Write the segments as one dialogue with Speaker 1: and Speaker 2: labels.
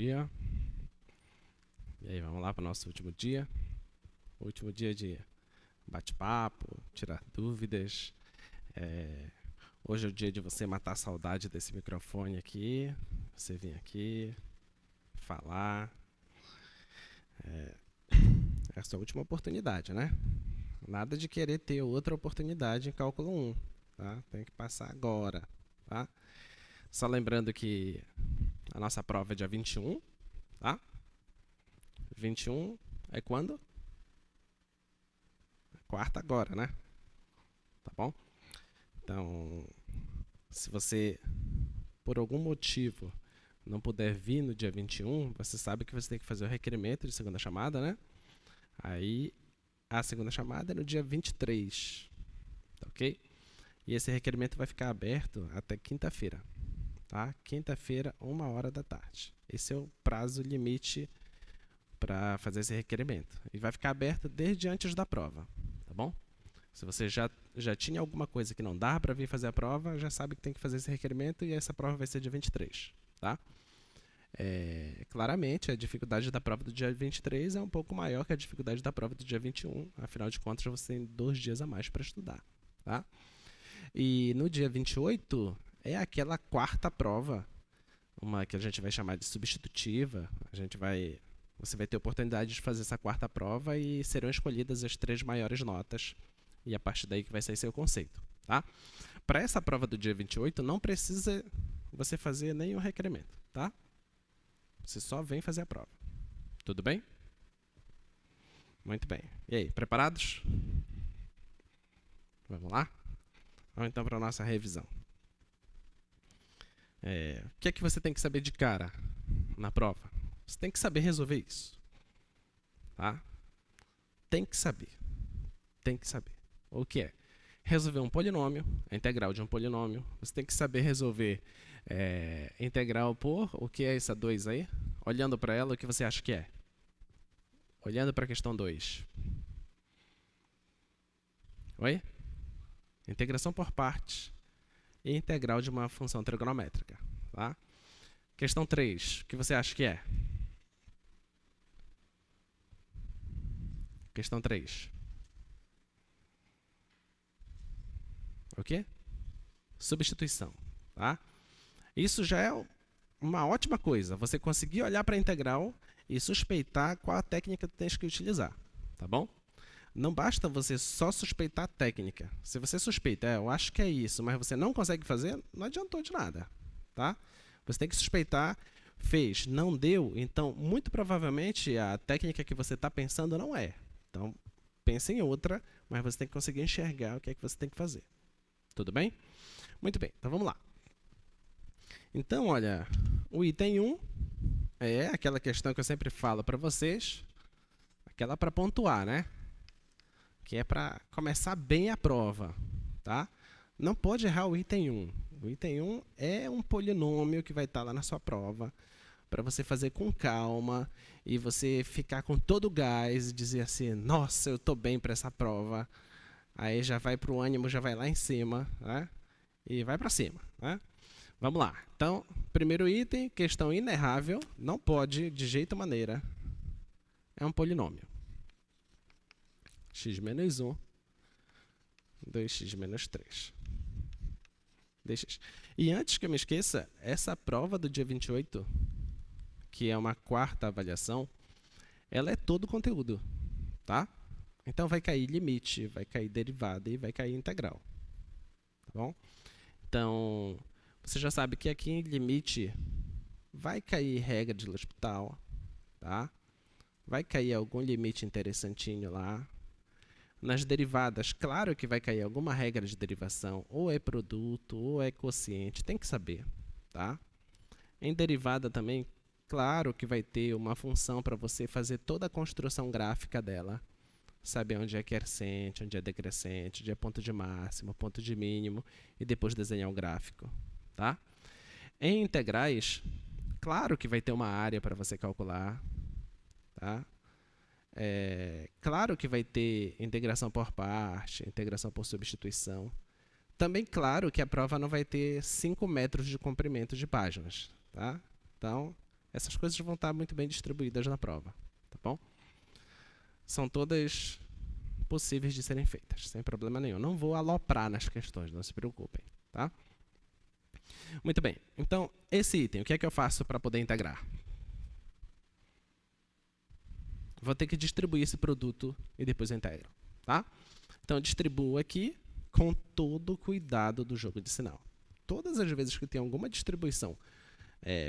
Speaker 1: dia. E aí, vamos lá para o nosso último dia. Último dia de bate-papo, tirar dúvidas. Hoje é o dia de você matar a saudade desse microfone aqui. Você vir aqui, falar. É a sua última oportunidade, né? Nada de querer ter outra oportunidade em cálculo 1. Tá? Tem que passar agora. Tá? Só lembrando que a nossa prova é dia 21. Tá? 21 é quando? Quarta agora, né? Tá bom? Então, se você, por algum motivo, não puder vir no dia 21, você sabe que você tem que fazer o requerimento de segunda chamada, né? Aí, a segunda chamada é no dia 23, tá ok? E esse requerimento vai ficar aberto até quinta-feira, tá? Quinta-feira, 1h da tarde. Esse é o prazo limite para fazer esse requerimento. E vai ficar aberto desde antes da prova, tá bom? Se você já tinha alguma coisa que não dá para vir fazer a prova, já sabe que tem que fazer esse requerimento e essa prova vai ser dia 23, tá? Claramente, a dificuldade da prova do dia 23 é um pouco maior que a dificuldade da prova do dia 21, afinal de contas, você tem 2 dias a mais para estudar, tá? E no dia 28 é aquela quarta prova, uma que a gente vai chamar de substitutiva. Você vai ter a oportunidade de fazer essa quarta prova e serão escolhidas as 3 maiores notas. E a partir daí que vai sair seu conceito, tá? Para essa prova do dia 28, não precisa você fazer nenhum requerimento, tá? Você só vem fazer a prova. Tudo bem? Muito bem. E aí, preparados? Vamos lá? Vamos então para a nossa revisão. O que é que você tem que saber de cara na prova? Você tem que saber resolver isso, tá? Tem que saber. Tem que saber. O que é? Resolver um polinômio, a integral de um polinômio. Você tem que saber resolver integral por... O que é essa 2 aí? Olhando para ela, o que você acha que é? Olhando para a questão 2. Oi? Integração por partes e integral de uma função trigonométrica. Tá? Questão 3, o que você acha que é? Questão 3. O quê? Substituição. Tá? Isso já é uma ótima coisa. Você conseguir olhar para a integral e suspeitar qual a técnica que tem que utilizar. Tá bom? Não basta você só suspeitar a técnica. Se você suspeita, eu acho que é isso, mas você não consegue fazer, não adiantou de nada. Tá? Você tem que suspeitar, fez, não deu, então muito provavelmente a técnica que você está pensando não é. Então, pense em outra, mas você tem que conseguir enxergar o que é que você tem que fazer. Tudo bem? Muito bem, então vamos lá. Então, olha, o item 1 é aquela questão que eu sempre falo para vocês, aquela para pontuar, né? Que é para começar bem a prova, tá? Não pode errar o item 1. O item 1 é um polinômio que vai estar lá na sua prova, para você fazer com calma e você ficar com todo o gás e dizer assim, nossa, eu estou bem para essa prova. Aí já vai para o ânimo, já vai lá em cima, né? E vai para cima, né? Vamos lá. Então, primeiro item, questão inerrável, não pode, de jeito maneira, é um polinômio. X menos 1, 2x menos 3. Dx. E antes que eu me esqueça, essa prova do dia 28, que é uma quarta avaliação, ela é todo o conteúdo, tá? Então, vai cair limite, vai cair derivada e vai cair integral. Tá bom? Então, você já sabe que aqui em limite vai cair regra de L'Hospital, tá? Vai cair algum limite interessantinho lá. Nas derivadas, claro que vai cair alguma regra de derivação, ou é produto, ou é quociente, tem que saber, tá? Em derivada também, claro que vai ter uma função para você fazer toda a construção gráfica dela, saber onde é crescente, onde é decrescente, onde é ponto de máximo, ponto de mínimo, e depois desenhar o gráfico, tá? Em integrais, claro que vai ter uma área para você calcular, tá? Claro que vai ter integração por parte, integração por substituição. Também claro que a prova não vai ter 5 metros de comprimento de páginas, tá? Então, Essas coisas vão estar muito bem distribuídas na prova, tá bom? São todas possíveis de serem feitas, sem problema nenhum. Não vou aloprar nas questões, não se preocupem, tá? Muito bem, então, esse item, o que é que eu faço para poder integrar? Vou ter que distribuir esse produto e depois eu integro, tá? Então, eu distribuo aqui com todo o cuidado do jogo de sinal. Todas as vezes que tem alguma distribuição,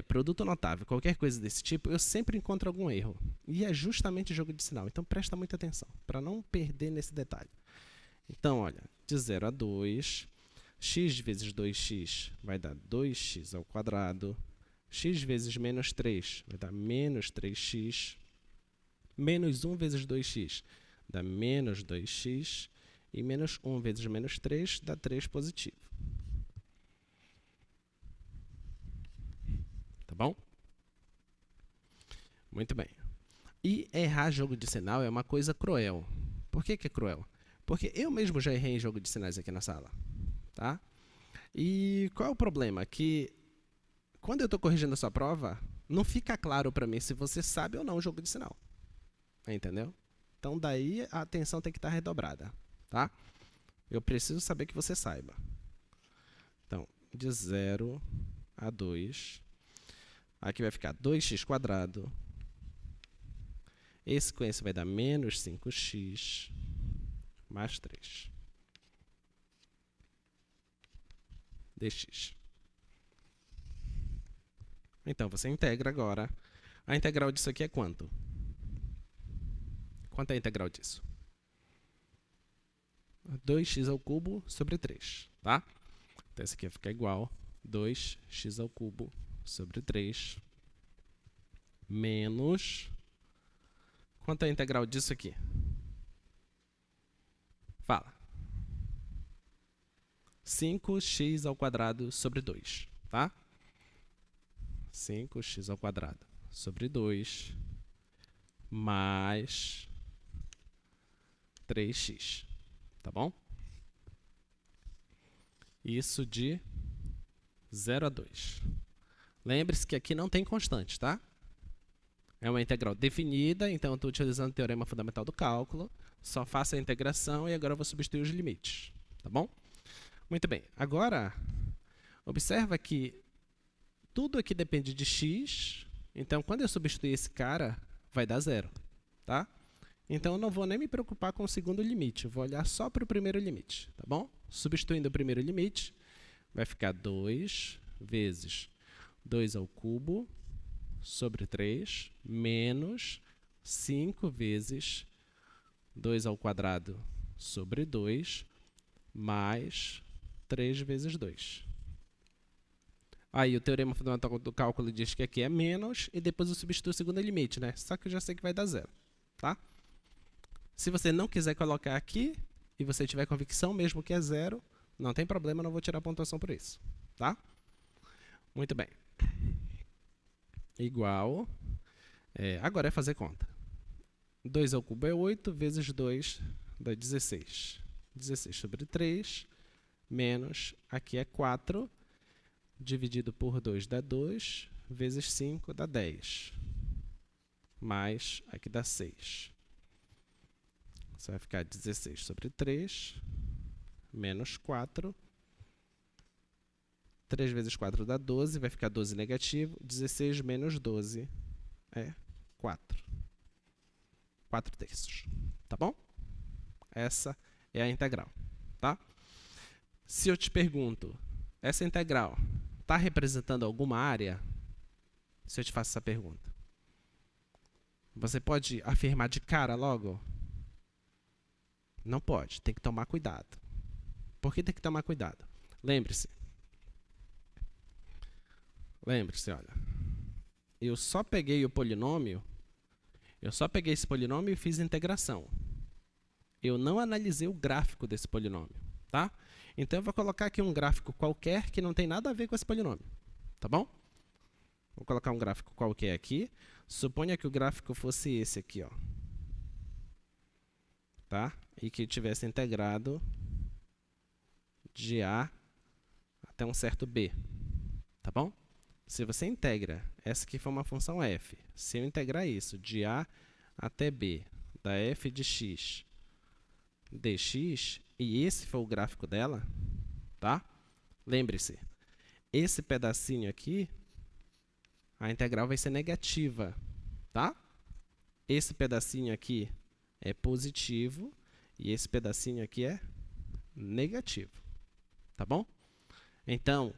Speaker 1: produto notável, qualquer coisa desse tipo, eu sempre encontro algum erro. E é justamente jogo de sinal. Então, presta muita atenção, para não perder nesse detalhe. Então, olha, de 0 a 2, x vezes 2x vai dar 2x ao quadrado. X vezes menos 3 vai dar menos 3x. Menos 1 vezes 2x dá menos 2x. E menos 1 vezes menos 3 dá 3 positivo. Tá bom? Muito bem. E errar jogo de sinal é uma coisa cruel. Por que que é cruel? Porque eu mesmo já errei em jogo de sinais aqui na sala. Tá? E qual é o problema? Que quando eu estou corrigindo a sua prova, não fica claro para mim se você sabe ou não o jogo de sinal. Entendeu? Então, daí a atenção tem que estar redobrada. Tá? Eu preciso saber que você saiba. Então, de 0 a 2, aqui vai ficar 2x². Esse com esse vai dar menos 5x mais 3 dx. Então, você integra agora. A integral disso aqui é quanto? Quanto é a integral disso? 2x ao cubo sobre 3, tá? Então, isso aqui vai ficar igual a 2x ao cubo sobre 3 menos... Quanto é a integral disso aqui? Fala. 5x ao quadrado sobre 2, tá? 5x ao quadrado sobre 2 mais 3x, tá bom? Isso de 0 a 2. Lembre-se que aqui não tem constante, tá? É uma integral definida, então eu estou utilizando o teorema fundamental do cálculo. Só faço a integração e agora eu vou substituir os limites, tá bom? Muito bem, agora observa que tudo aqui depende de x, então quando eu substituir esse cara, vai dar 0, tá? Então eu não vou nem me preocupar com o segundo limite, eu vou olhar só para o primeiro limite, tá bom? Substituindo o primeiro limite, vai ficar 2 vezes 2 ao cubo sobre 3 menos 5 vezes 2 ao quadrado sobre 2 mais 3 vezes 2. Aí o teorema fundamental do cálculo diz que aqui é menos e depois eu substituo o segundo limite, né? Só que eu já sei que vai dar 0, tá? Se você não quiser colocar aqui e você tiver convicção mesmo que é 0, não tem problema, não vou tirar a pontuação por isso, tá? Muito bem. Igual, agora é fazer conta. 2 ao cubo é 8, vezes 2 dá 16. 16 sobre 3, menos, aqui é 4, dividido por 2 dá 2, vezes 5 dá 10. Mais, aqui dá 6. Isso vai ficar 16 sobre 3, menos 4. 3 vezes 4 dá 12, vai ficar 12 negativo. 16 menos 12 é 4. 4 terços. Tá bom? Essa é a integral. Tá? Se eu te pergunto, essa integral está representando alguma área? Se eu te faço essa pergunta, você pode afirmar de cara logo? Não pode, tem que tomar cuidado. Por que tem que tomar cuidado? Lembre-se, olha, eu só peguei o polinômio, esse polinômio e fiz integração. Eu não analisei o gráfico desse polinômio, tá? Então, eu vou colocar aqui um gráfico qualquer que não tem nada a ver com esse polinômio, tá bom? Vou colocar um gráfico qualquer aqui. Suponha que o gráfico fosse esse aqui, ó, tá? E que tivesse integrado de A até um certo B, tá bom? se você integra, essa aqui foi uma função f, se eu integrar isso de a até b, da f de x dx, e esse for o gráfico dela, tá? Lembre-se, esse pedacinho aqui, a integral vai ser negativa, tá? Esse pedacinho aqui é positivo e esse pedacinho aqui é negativo, tá bom? Então,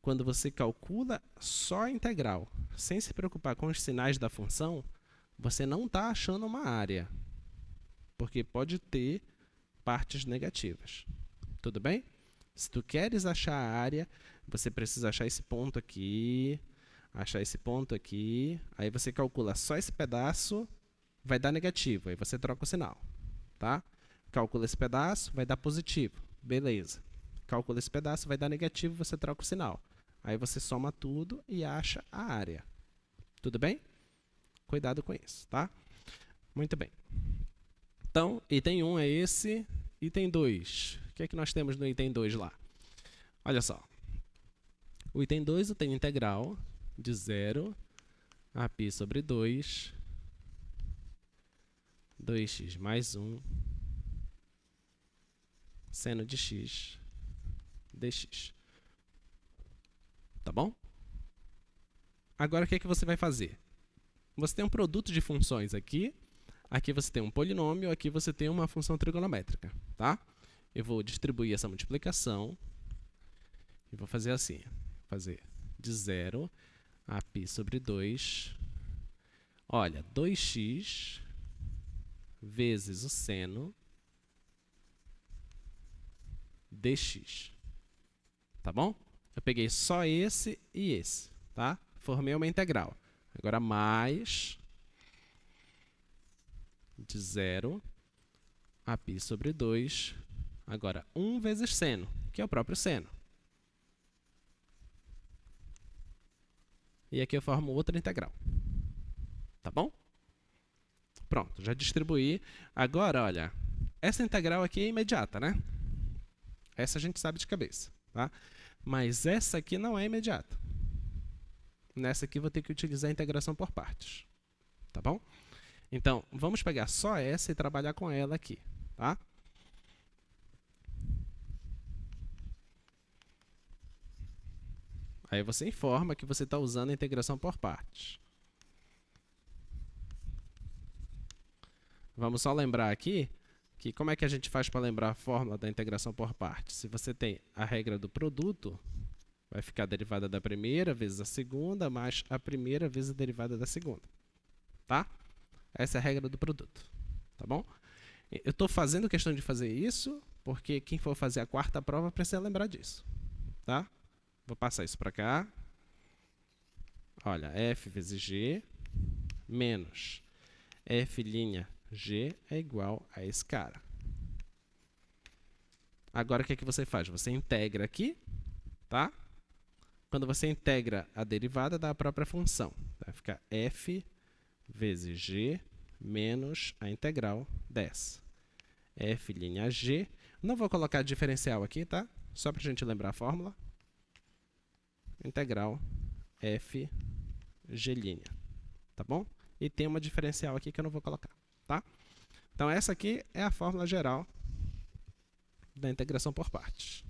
Speaker 1: quando você calcula só a integral, sem se preocupar com os sinais da função, você não está achando uma área, porque pode ter partes negativas. Tudo bem? Se tu queres achar a área, você precisa achar esse ponto aqui, achar esse ponto aqui, aí você calcula só esse pedaço, vai dar negativo, aí você troca o sinal, tá? Calcula esse pedaço, vai dar positivo, beleza. Calcula esse pedaço, vai dar negativo, você troca o sinal. Aí você soma tudo e acha a área. Tudo bem? Cuidado com isso, tá? Muito bem. Então, item 1 é esse. Item 2. O que é que nós temos no item 2 lá? Olha só. O item 2 eu tenho integral de 0 a π sobre 2, 2x mais 1, seno de x dx. Tá bom? Agora, o que é que você vai fazer? Você tem um produto de funções aqui, aqui você tem um polinômio, aqui você tem uma função trigonométrica, tá? Eu vou distribuir essa multiplicação e vou fazer assim, fazer de 0 a π sobre 2, olha, 2x vezes o seno dx, tá bom? Eu peguei só esse e esse, tá? Formei uma integral. Agora, mais de 0 a π sobre 2, agora 1 vezes seno, que é o próprio seno. E aqui eu formo outra integral. Tá bom? Pronto, já distribuí. Agora, olha, essa integral aqui é imediata, né? Essa a gente sabe de cabeça, tá? Mas essa aqui não é imediata. Nessa aqui vou ter que utilizar a integração por partes, tá bom? Então, vamos pegar só essa e trabalhar com ela aqui, tá? Aí você informa que você está usando a integração por partes. Vamos só lembrar aqui que como é que a gente faz para lembrar a fórmula da integração por partes? Se você tem a regra do produto, vai ficar a derivada da primeira vezes a segunda, mais a primeira vezes a derivada da segunda. Tá? Essa é a regra do produto. Tá bom? Eu estou fazendo questão de fazer isso, porque quem for fazer a quarta prova precisa lembrar disso. Tá? Vou passar isso para cá. Olha, f vezes g menos f' g é igual a esse cara. Agora, o que é que você faz? Você integra aqui, tá? Quando você integra a derivada da própria função, vai ficar f vezes g menos a integral dessa. F'g. Não vou colocar diferencial aqui, tá? Só para a gente lembrar a fórmula. Integral f g'. Tá bom? E tem uma diferencial aqui que eu não vou colocar, tá? Então, essa aqui é a fórmula geral da integração por partes.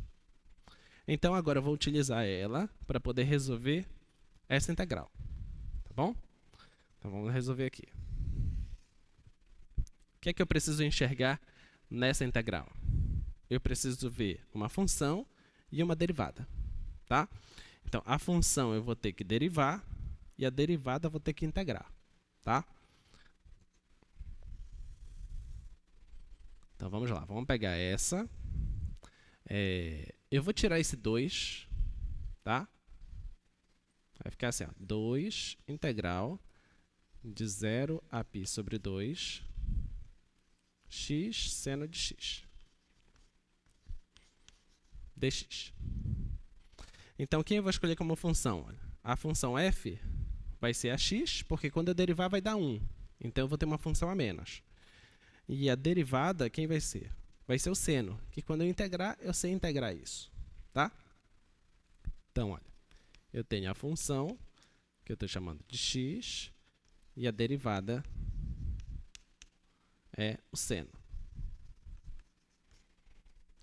Speaker 1: Então, agora eu vou utilizar ela para poder resolver essa integral. Tá bom? Então, vamos resolver aqui. O que é que eu preciso enxergar nessa integral? Eu preciso ver uma função e uma derivada. Tá? Então, a função eu vou ter que derivar e a derivada eu vou ter que integrar. Tá? Então, vamos lá. Vamos pegar essa. Eu vou tirar esse 2. Tá? Vai ficar assim, ó, 2 integral de 0 a π sobre 2 x seno de x dx. Então, quem eu vou escolher como função? A função f vai ser a x, porque quando eu derivar vai dar 1. Então, eu vou ter uma função a menos. E a derivada, quem vai ser? Vai ser o seno, que quando eu integrar, eu sei integrar isso. Tá? Então, olha, eu tenho a função, que eu estou chamando de x, e a derivada é o seno.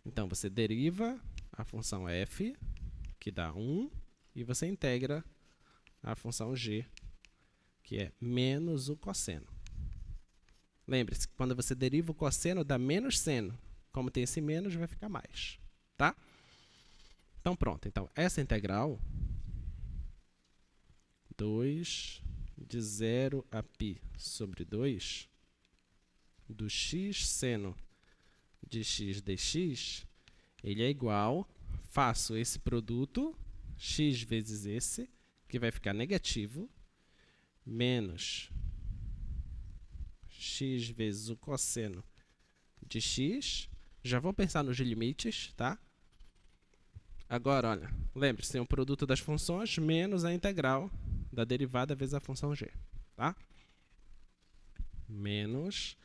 Speaker 1: Então, você deriva a função f, que dá 1, e você integra a função g, que é menos o cosseno. Lembre-se que quando você deriva o cosseno, dá menos seno. Como tem esse menos, vai ficar mais. Tá? Então, pronto. Então, essa integral, 2 de 0 a π sobre 2, do x seno de x dx, ele é igual, faço esse produto, x vezes esse, que vai ficar negativo, menos x vezes o cosseno de x. Já vou pensar nos limites, tá? Agora, olha, lembre-se, tem o produto das funções menos a integral da derivada vezes a função g, tá? Menos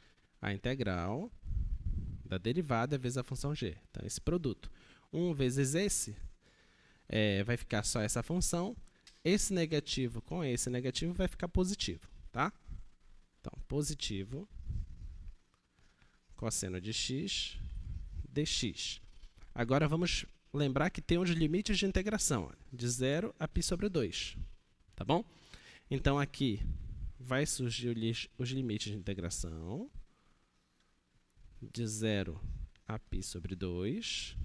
Speaker 1: a integral da derivada vezes a função g. Então, esse produto. 1 vezes esse, vai ficar só essa função. Esse negativo com esse negativo vai ficar positivo, tá? Então, positivo cosseno de x dx. Agora, vamos lembrar que tem os limites de integração, olha, de 0 a π sobre 2, tá bom? Então, aqui vai surgir os limites de integração de 0 a π sobre 2,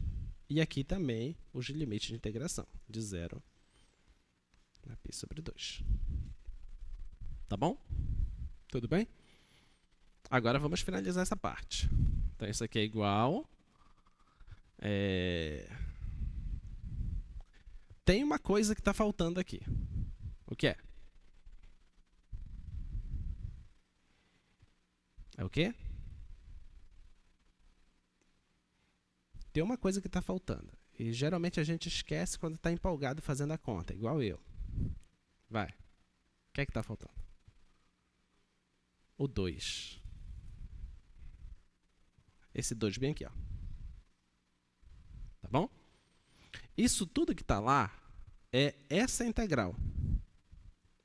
Speaker 1: e aqui também os limites de integração de 0 a π sobre 2. Tá bom? Tudo bem? Agora vamos finalizar essa parte. Então, isso aqui é igual. Tem uma coisa que está faltando aqui. O que é? É o quê? Tem uma coisa que está faltando. E geralmente a gente esquece quando está empolgado fazendo a conta, igual eu. Vai. O que é que está faltando? O 2. Esse 2 bem aqui, ó. Tá bom? Isso tudo que está lá é essa integral,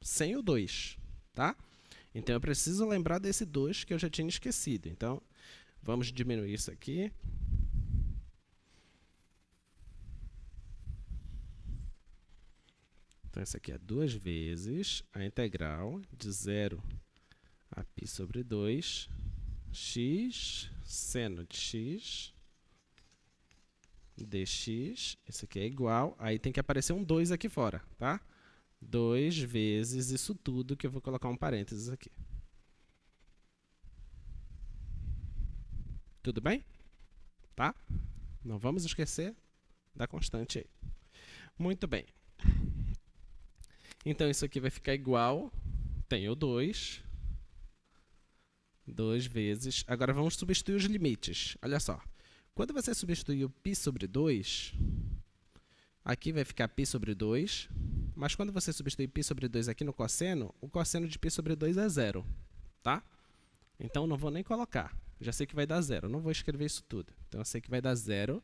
Speaker 1: sem o 2, tá? Então, eu preciso lembrar desse 2 que eu já tinha esquecido. Então, vamos diminuir isso aqui. Então, isso aqui é 2 vezes a integral de 0 a π sobre 2, x seno de x dx. Isso aqui é igual. Aí tem que aparecer um 2 aqui fora, tá? 2 vezes isso tudo, que eu vou colocar um parênteses aqui. Tudo bem? Tá? Não vamos esquecer da constante aí. Muito bem. Então, isso aqui vai ficar igual. Tem o 2. 2 vezes. Agora, vamos substituir os limites. Olha só. Quando você substituir o π sobre 2, aqui vai ficar π sobre 2. Mas quando você substituir π sobre 2 aqui no cosseno, o cosseno de π sobre 2 é 0. Tá? Então, não vou nem colocar. Já sei que vai dar 0. Não vou escrever isso tudo. Então, eu sei que vai dar 0.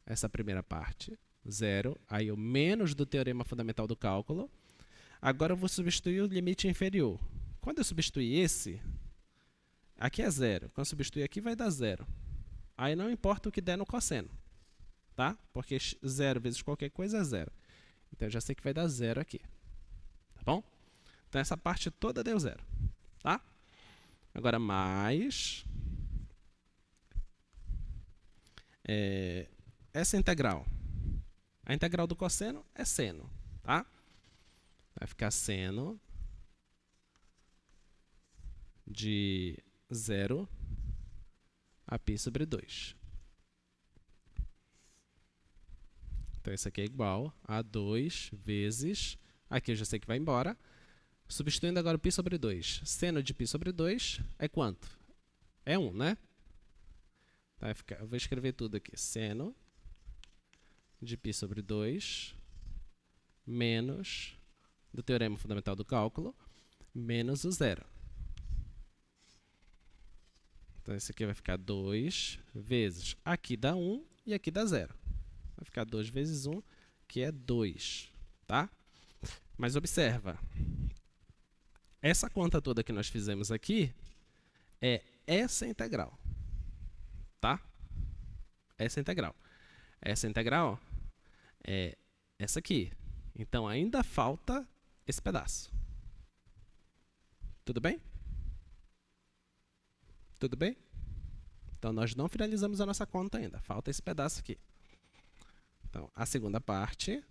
Speaker 1: Essa primeira parte. 0. Aí, o menos do teorema fundamental do cálculo. Agora, eu vou substituir o limite inferior. Quando eu substituir esse, aqui é 0. Quando eu substituir aqui, vai dar 0. Aí, não importa o que der no cosseno. Tá? Porque 0 vezes qualquer coisa é 0. Então, eu já sei que vai dar 0 aqui. Tá bom? Então, essa parte toda deu 0. Tá? Agora, mais essa integral. A integral do cosseno é seno. Tá? Vai ficar seno de 0 a π sobre 2. Então, isso aqui é igual a 2 vezes... Aqui eu já sei que vai embora. Substituindo agora o π sobre 2. Seno de π sobre 2 é quanto? É 1, né? Vai ficar, eu vou escrever tudo aqui. Seno de π sobre 2 menos do teorema fundamental do cálculo menos o 0. Então, esse aqui vai ficar 2 vezes... Aqui dá 1 e aqui dá 0. Vai ficar 2 vezes 1, que é 2. Tá? Mas observa, essa conta toda que nós fizemos aqui é essa integral, tá? Essa integral. Essa integral é essa aqui. Então, ainda falta esse pedaço. Tudo bem? Tudo bem? Então, nós não finalizamos a nossa conta ainda. Falta esse pedaço aqui. Então, a segunda parte...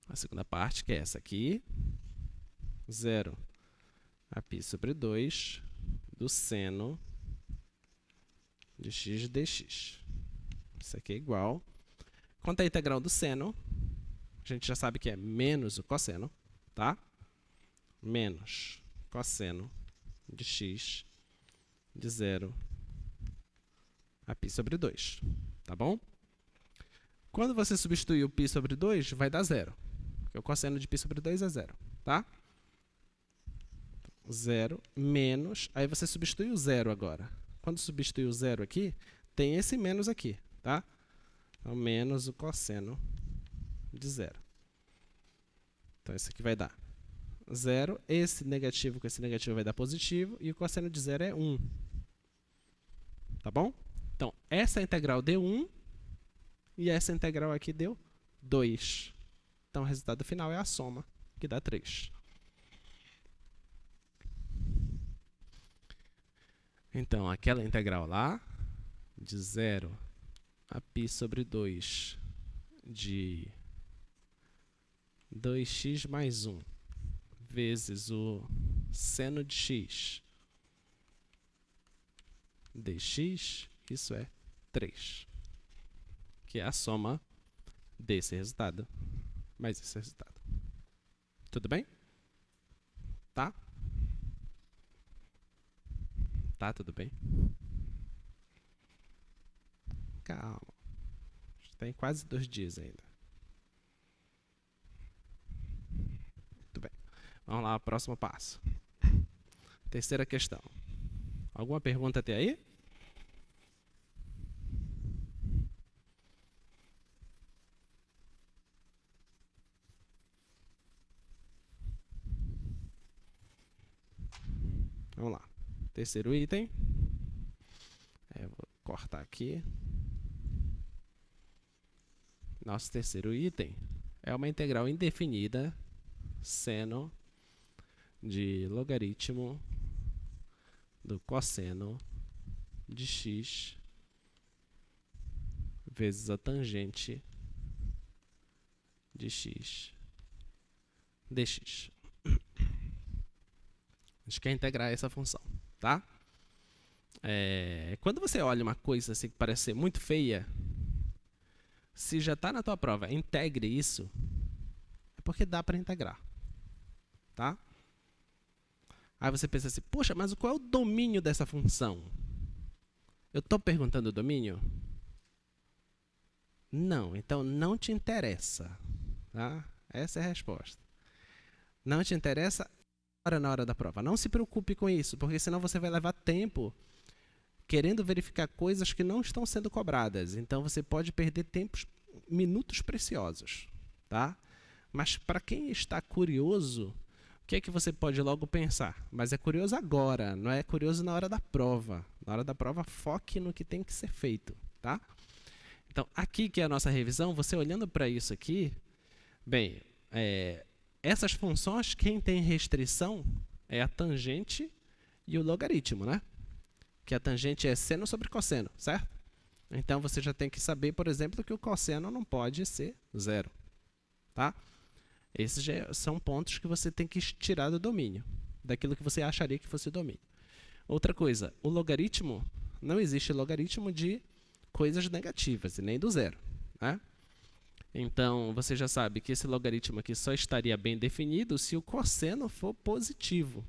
Speaker 1: A segunda parte, que é essa aqui. 0 a π sobre 2 do seno de x dx. Isso aqui é igual. Quanto à integral do seno, a gente já sabe que é menos o cosseno, tá? Menos cosseno de x de 0 a π sobre 2, tá bom? Quando você substituir o π sobre 2, vai dar 0. Porque o cosseno de π sobre 2 é 0, tá? 0 menos, aí você substitui o 0 agora. Quando substituir o 0 aqui, tem esse menos aqui, tá? Então, menos o cosseno de 0. Então, isso aqui vai dar 0. Esse negativo com esse negativo vai dar positivo. E o cosseno de 0 é 1. Tá bom? Então, essa integral deu 1. E essa integral aqui deu 2. Então, o resultado final é a soma, que dá 3. Então, aquela integral lá, de 0 a π sobre 2 de 2x mais 1 vezes o seno de x dx, isso é 3, que é a soma desse resultado mais esse resultado. Tudo bem? Tá? Tá, tudo bem? Calma. Tem quase 2 dias ainda. Muito bem. Vamos lá, próximo passo. Terceira questão. Alguma pergunta até aí? Vamos lá. Terceiro item. Vou cortar aqui. Nosso terceiro item é uma integral indefinida seno de logaritmo do cosseno de x vezes a tangente de x dx. A gente quer integrar essa função, tá? Quando você olha uma coisa assim que parece ser muito feia, se já está na tua prova, integre isso, é porque dá para integrar, tá? Aí você pensa assim, poxa, mas qual é o domínio dessa função? Eu estou perguntando o domínio? Não, então não te interessa, tá? Essa é a resposta. Não te interessa na hora da prova. Não se preocupe com isso, porque senão você vai levar tempo querendo verificar coisas que não estão sendo cobradas. Então, você pode perder minutos preciosos, tá? Mas, para quem está curioso, o que é que você pode logo pensar? Mas é curioso agora, não é curioso na hora da prova. Na hora da prova, foque no que tem que ser feito, tá? Então, aqui que é a nossa revisão, você olhando para isso aqui, bem, essas funções, quem tem restrição é a tangente e o logaritmo, né? Que a tangente é seno sobre cosseno, certo? Então, você já tem que saber, por exemplo, que o cosseno não pode ser 0, tá? Esses já são pontos que você tem que tirar do domínio, daquilo que você acharia que fosse o domínio. Outra coisa, o logaritmo, não existe logaritmo de coisas negativas, e nem do zero, né? Então, você já sabe que esse logaritmo aqui só estaria bem definido se o cosseno for positivo.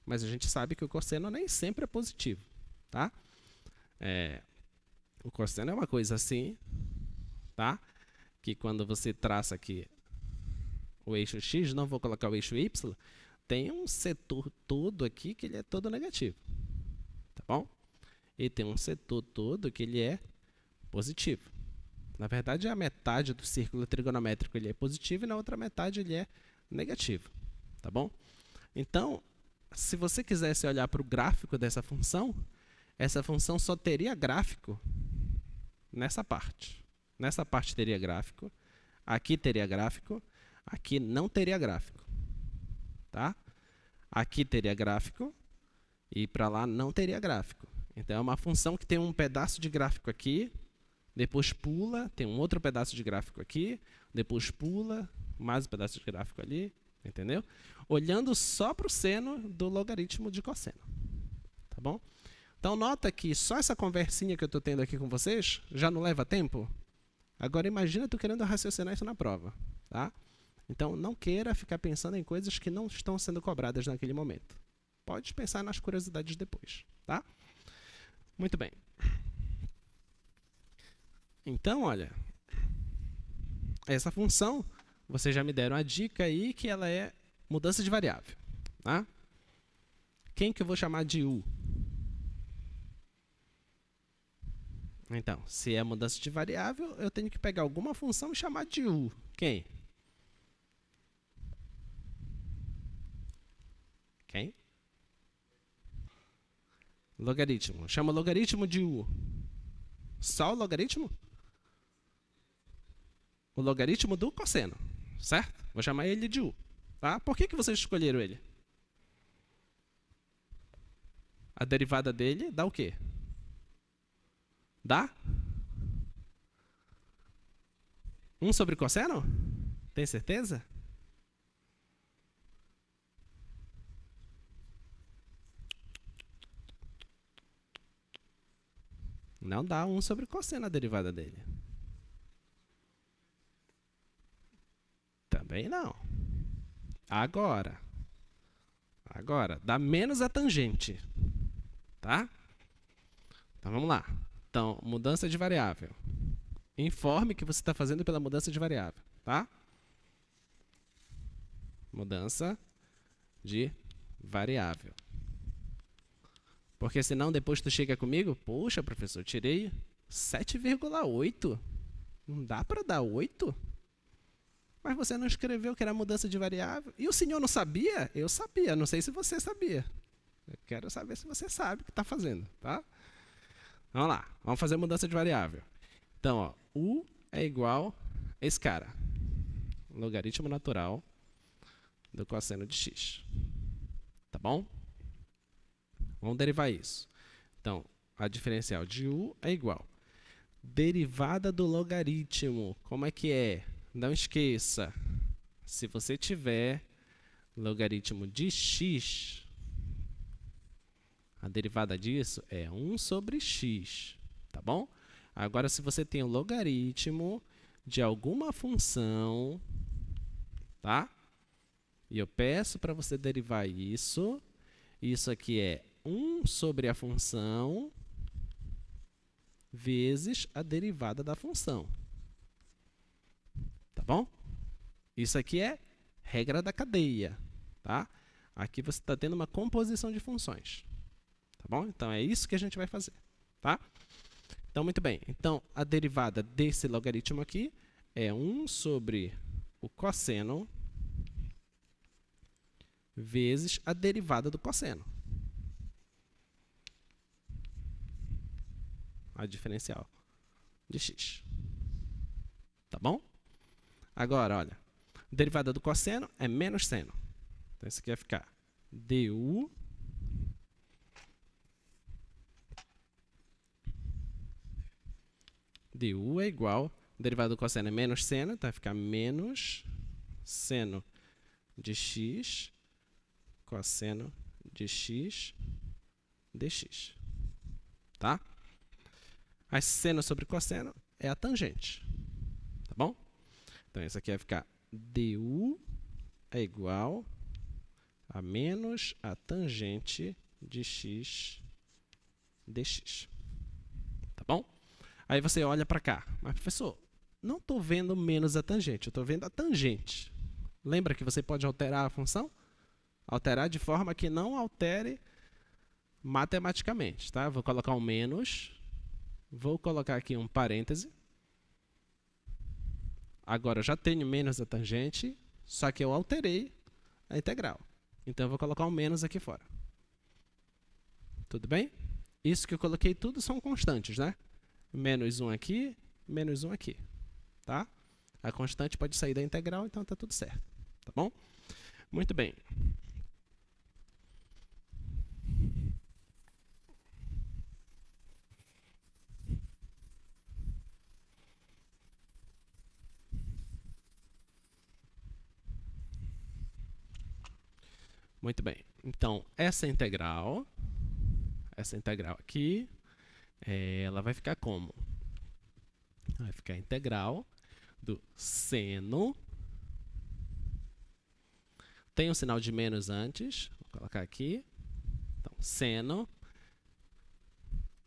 Speaker 1: Mas a gente sabe que o cosseno nem sempre é positivo, tá? O cosseno é uma coisa assim, tá? Que quando você traça aqui o eixo x, não vou colocar o eixo y, tem um setor todo aqui que ele é todo negativo, tá bom? E tem um setor todo que ele é Positivo. Na verdade, a metade do círculo trigonométrico ele é positivo e na outra metade ele é negativo. Tá bom? Então, se você quisesse olhar para o gráfico dessa função, essa função só teria gráfico nessa parte. Nessa parte teria gráfico, aqui teria gráfico, aqui não teria gráfico. Tá? Aqui teria gráfico e para lá não teria gráfico. Então, é uma função que tem um pedaço de gráfico aqui, depois pula, tem um outro pedaço de gráfico aqui, depois pula, mais um pedaço de gráfico ali, entendeu? Olhando só para o seno do logaritmo de cosseno. Tá bom? Então, nota que só essa conversinha que eu estou tendo aqui com vocês já não leva tempo? Agora, imagina tu querendo raciocinar isso na prova. Tá? Então, não queira ficar pensando em coisas que não estão sendo cobradas naquele momento. Pode pensar nas curiosidades depois. Tá? Muito bem. Então, olha, essa função, vocês já me deram a dica aí que ela é mudança de variável. Tá? Quem que eu vou chamar de u? Então, se é mudança de variável, eu tenho que pegar alguma função e chamar de u. Quem? Quem? Logaritmo. Chama logaritmo de u. Só o logaritmo? O logaritmo do cosseno, certo? Vou chamar ele de u. Tá? Por que vocês escolheram ele? A derivada dele dá o quê? Dá? 1 sobre cosseno? Tem certeza? Não dá 1 sobre cosseno a derivada dele. Também não. Agora, dá menos a tangente. Tá? Então, vamos lá. Então, mudança de variável. Informe que você está fazendo pela mudança de variável. Tá? Mudança de variável. Porque senão depois tu chega comigo, poxa, professor, tirei 7,8. Não dá para dar 8? Mas você não escreveu que era mudança de variável. E o senhor não sabia? Eu sabia, não sei se você sabia. Eu quero saber se você sabe o que está fazendo, tá? Vamos lá, vamos fazer mudança de variável. Então, ó, u é igual a esse cara. Logaritmo natural do cosseno de x. Tá bom? Vamos derivar isso. Então, a diferencial de u é igual. Derivada do logaritmo. Como é que é? Não esqueça. Se você tiver logaritmo de x, a derivada disso é 1 sobre x. Tá bom? Agora, se você tem o logaritmo de alguma função, tá? E eu peço para você derivar isso. Isso aqui é 1 sobre a função vezes a derivada da função. Tá bom? Isso aqui é regra da cadeia. Tá? Aqui você está tendo uma composição de funções. Tá bom? Então, é isso que a gente vai fazer. Tá? Então, muito bem. Então, a derivada desse logaritmo aqui é 1 sobre o cosseno vezes a derivada do cosseno. A diferencial de x. Tá bom? Agora, olha, a derivada do cosseno é menos seno. Então, isso aqui vai ficar du é igual, a derivada do cosseno é menos seno, então vai ficar menos seno de x cosseno de x dx. Tá? A seno sobre cosseno é a tangente. Tá bom? Então, isso aqui vai ficar du é igual a menos a tangente de x dx. Tá bom? Aí você olha para cá. Mas, professor, não estou vendo menos a tangente, eu estou vendo a tangente. Lembra que você pode alterar a função? Alterar de forma que não altere matematicamente. Tá? Vou colocar um menos Vou colocar aqui um parêntese. Agora eu já tenho menos a tangente, só que eu alterei a integral. Então eu vou colocar um menos aqui fora. Tudo bem? Isso que eu coloquei tudo são constantes, né? Menos 1 aqui, menos 1 aqui. Tá? A constante pode sair da integral, então está tudo certo. Tá bom? Muito bem. Muito bem. Então, essa integral aqui, ela vai ficar como? Vai ficar a integral do seno. Tem um sinal de menos antes. Vou colocar aqui. Então, seno.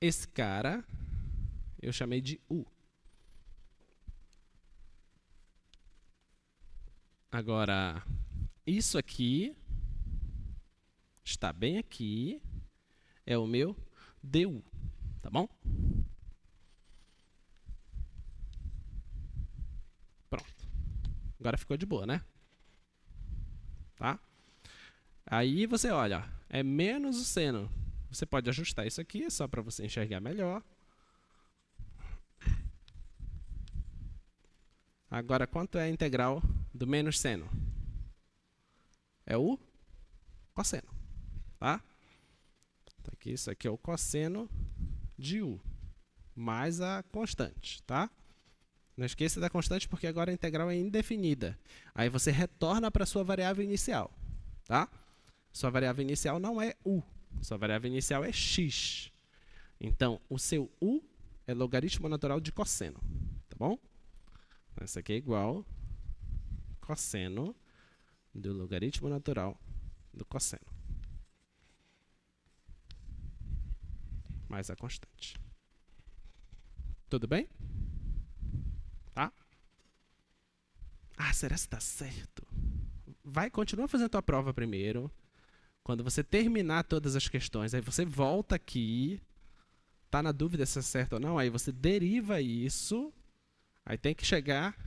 Speaker 1: Esse cara, eu chamei de U. Agora, isso aqui está bem aqui. É o meu du. Tá bom? Pronto. Agora ficou de boa, né? Tá? Aí você olha, é menos o seno. Você pode ajustar isso aqui, só para você enxergar melhor. Agora, quanto é a integral do menos seno? É o cosseno. Tá? Então, aqui, isso aqui é o cosseno de U, mais a constante. Tá? Não esqueça da constante, porque agora a integral é indefinida. Aí você retorna para a sua variável inicial. Tá? Sua variável inicial não é U. Sua variável inicial é x. Então, o seu U é logaritmo natural de cosseno. Tá bom? Então, isso aqui é igual cosseno do logaritmo natural do cosseno. Mais a constante. Tudo bem? Tá? Ah, será que está certo? Continua fazendo a tua prova primeiro. Quando você terminar todas as questões, aí você volta aqui, tá na dúvida se é certo ou não, aí você deriva isso, aí tem que chegar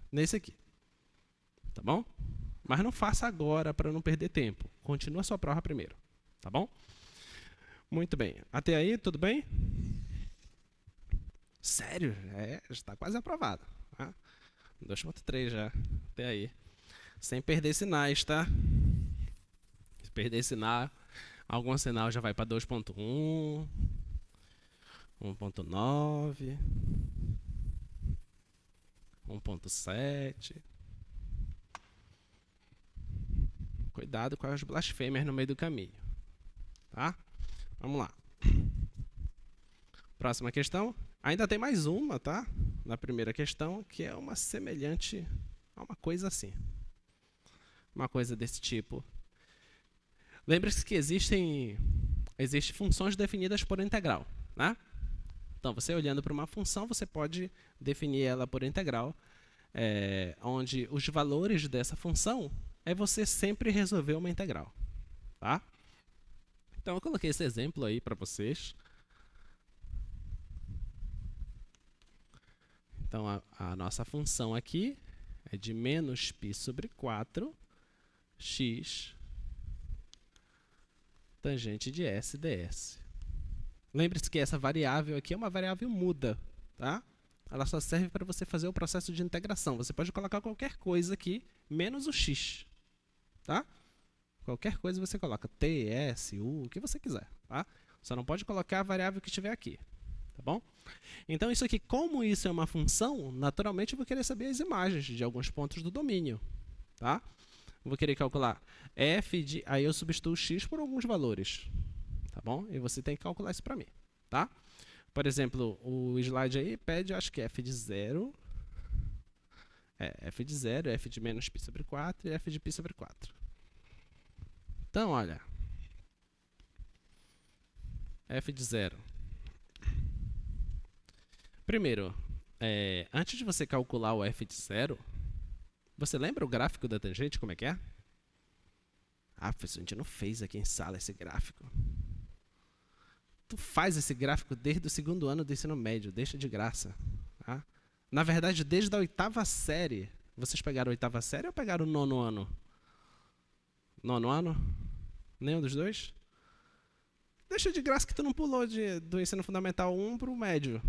Speaker 1: nesse aqui. Tá bom? Mas não faça agora para não perder tempo. Continua a sua prova primeiro. Tá bom? Muito bem. Até aí, tudo bem? Sério? Já está quase aprovado. Tá? 2.3 já. Até aí. Sem perder sinais, tá? Se perder sinal, algum sinal já vai para 2.1, 1.9, 1.7. Cuidado com as blasfêmias no meio do caminho. Tá? Vamos lá. Próxima questão. Ainda tem mais uma, tá? Na primeira questão, que é uma semelhante a uma coisa assim. Uma coisa desse tipo. Lembre-se que existem funções definidas por integral, né? Então, você olhando para uma função, você pode definir ela por integral, onde os valores dessa função é você sempre resolver uma integral, tá? Então, eu coloquei esse exemplo aí para vocês. Então, a nossa função aqui é de menos π sobre 4, x tangente de s ds. Lembre-se que essa variável aqui é uma variável muda, tá? Ela só serve para você fazer o processo de integração. Você pode colocar qualquer coisa aqui, menos o x, tá? Qualquer coisa você coloca, t, s, u, o que você quiser, tá? Só não pode colocar a variável que estiver aqui, tá bom? Então, isso aqui, como isso é uma função, naturalmente eu vou querer saber as imagens de alguns pontos do domínio, tá? Eu vou querer calcular f de... Aí eu substituo x por alguns valores, tá bom? E você tem que calcular isso para mim, tá? Por exemplo, o slide aí pede, acho que f de 0. F de 0, f de menos π sobre 4 e f de π sobre 4. Então, olha. F de 0. Primeiro, antes de você calcular o f de 0, você lembra o gráfico da tangente, como é que é? Ah, professor, a gente não fez aqui em sala esse gráfico. tu faz esse gráfico desde o 2º ano do ensino médio, deixa de graça. Tá? Na verdade, desde a 8ª série. Vocês pegaram a 8ª série ou pegaram o 9º ano? 9º ano? Nenhum dos dois? Deixa de graça que tu não pulou do ensino fundamental 1 para o médio.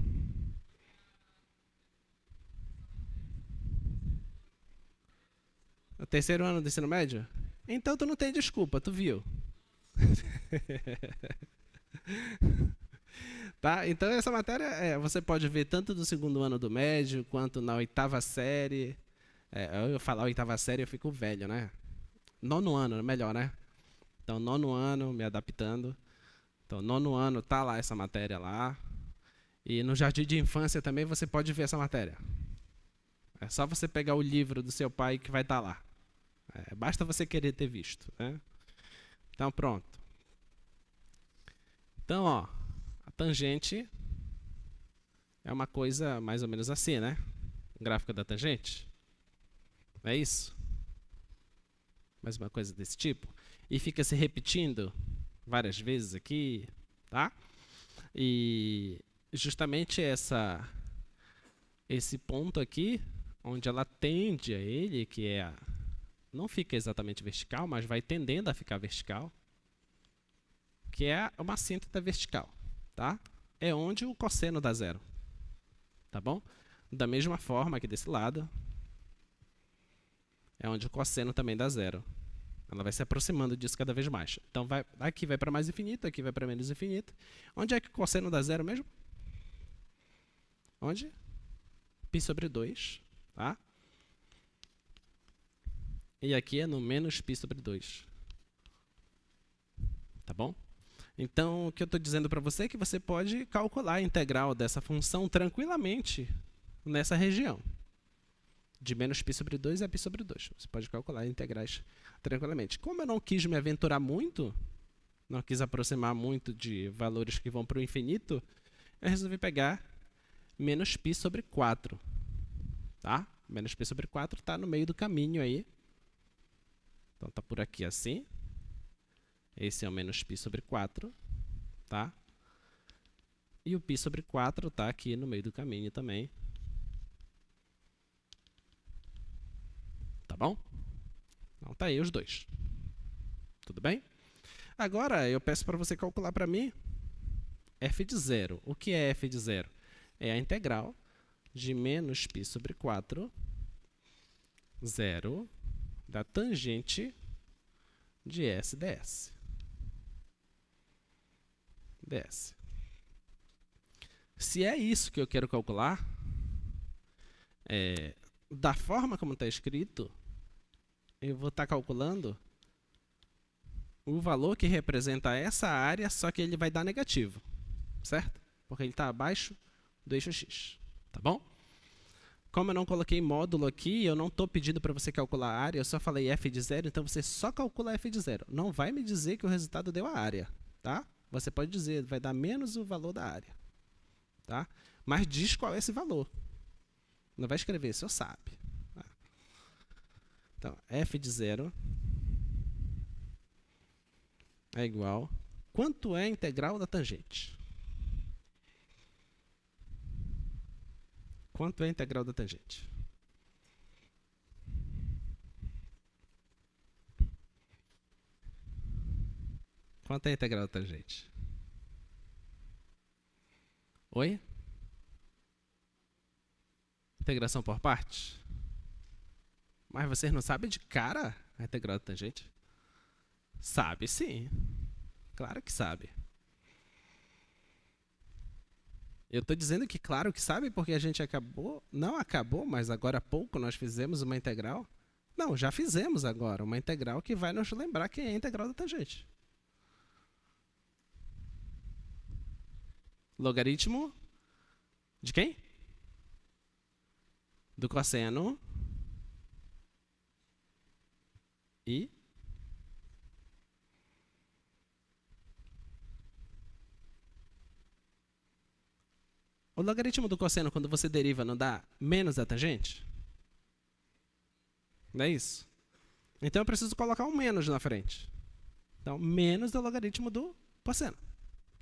Speaker 1: O 3º ano do ensino médio? Então tu não tem desculpa, tu viu. Tá? Então essa matéria você pode ver tanto do 2º ano do médio, quanto na 8ª série. Eu falar 8ª série eu fico velho, né? 9º ano, melhor, né? Então 9º ano, me adaptando. Então 9º ano tá lá essa matéria lá. E no jardim de infância também você pode ver essa matéria. É só você pegar o livro do seu pai que vai estar lá. Basta você querer ter visto, né? Então pronto. Então, ó, a tangente é uma coisa mais ou menos assim, né? O gráfico da tangente. É isso? Mais uma coisa desse tipo. E fica se repetindo várias vezes aqui, tá? E justamente esse ponto aqui, onde ela tende a ele, que não fica exatamente vertical, mas vai tendendo a ficar vertical, que é uma assíntota vertical, tá? É onde o cosseno dá zero, tá bom? Da mesma forma aqui desse lado, é onde o cosseno também dá zero. Ela vai se aproximando disso cada vez mais. Então, aqui vai para mais infinito, aqui vai para menos infinito. Onde é que o cosseno dá zero mesmo? Onde? Π sobre 2, tá? E aqui é no menos π sobre 2. Tá bom? Então, o que eu estou dizendo para você é que você pode calcular a integral dessa função tranquilamente nessa região. De menos π sobre 2 a π sobre 2. Você pode calcular integrais tranquilamente. Como eu não quis me aventurar muito, não quis aproximar muito de valores que vão para o infinito, eu resolvi pegar menos π sobre 4. Tá? Menos π sobre 4 está no meio do caminho aí. Então, está por aqui assim. Esse é o menos π sobre 4. Tá? E o π sobre 4 está aqui no meio do caminho também. Tá bom? Então, tá aí os dois. Tudo bem? Agora, eu peço para você calcular para mim f de 0. O que é f de 0? É a integral de menos π sobre 4, 0, da tangente de S ds. ds. Se é isso que eu quero calcular, da forma como está escrito, eu vou estar calculando o valor que representa essa área, só que ele vai dar negativo, certo? Porque ele está abaixo do eixo x, tá bom? Como eu não coloquei módulo aqui, eu não estou pedindo para você calcular a área, eu só falei f de 0, então você só calcula f de 0. Não vai me dizer que o resultado deu a área, tá? Você pode dizer, vai dar menos o valor da área, tá? Mas diz qual é esse valor. Não vai escrever, só sabe. Tá? Então, f de 0 é igual... Quanto é a integral da tangente? Quanto é a integral da tangente? Quanto é a integral da tangente? Oi? Integração por partes? Mas vocês não sabem de cara a integral da tangente? Sabe sim. Claro que sabe. Eu estou dizendo que claro que sabe porque a gente não acabou, mas agora há pouco nós fizemos uma integral. Não, já fizemos agora uma integral que vai nos lembrar quem é a integral da tangente. Logaritmo de quem? Do cosseno e o logaritmo do cosseno, quando você deriva, não dá menos a tangente? Não é isso? Então, eu preciso colocar um menos na frente. Então, menos do logaritmo do cosseno.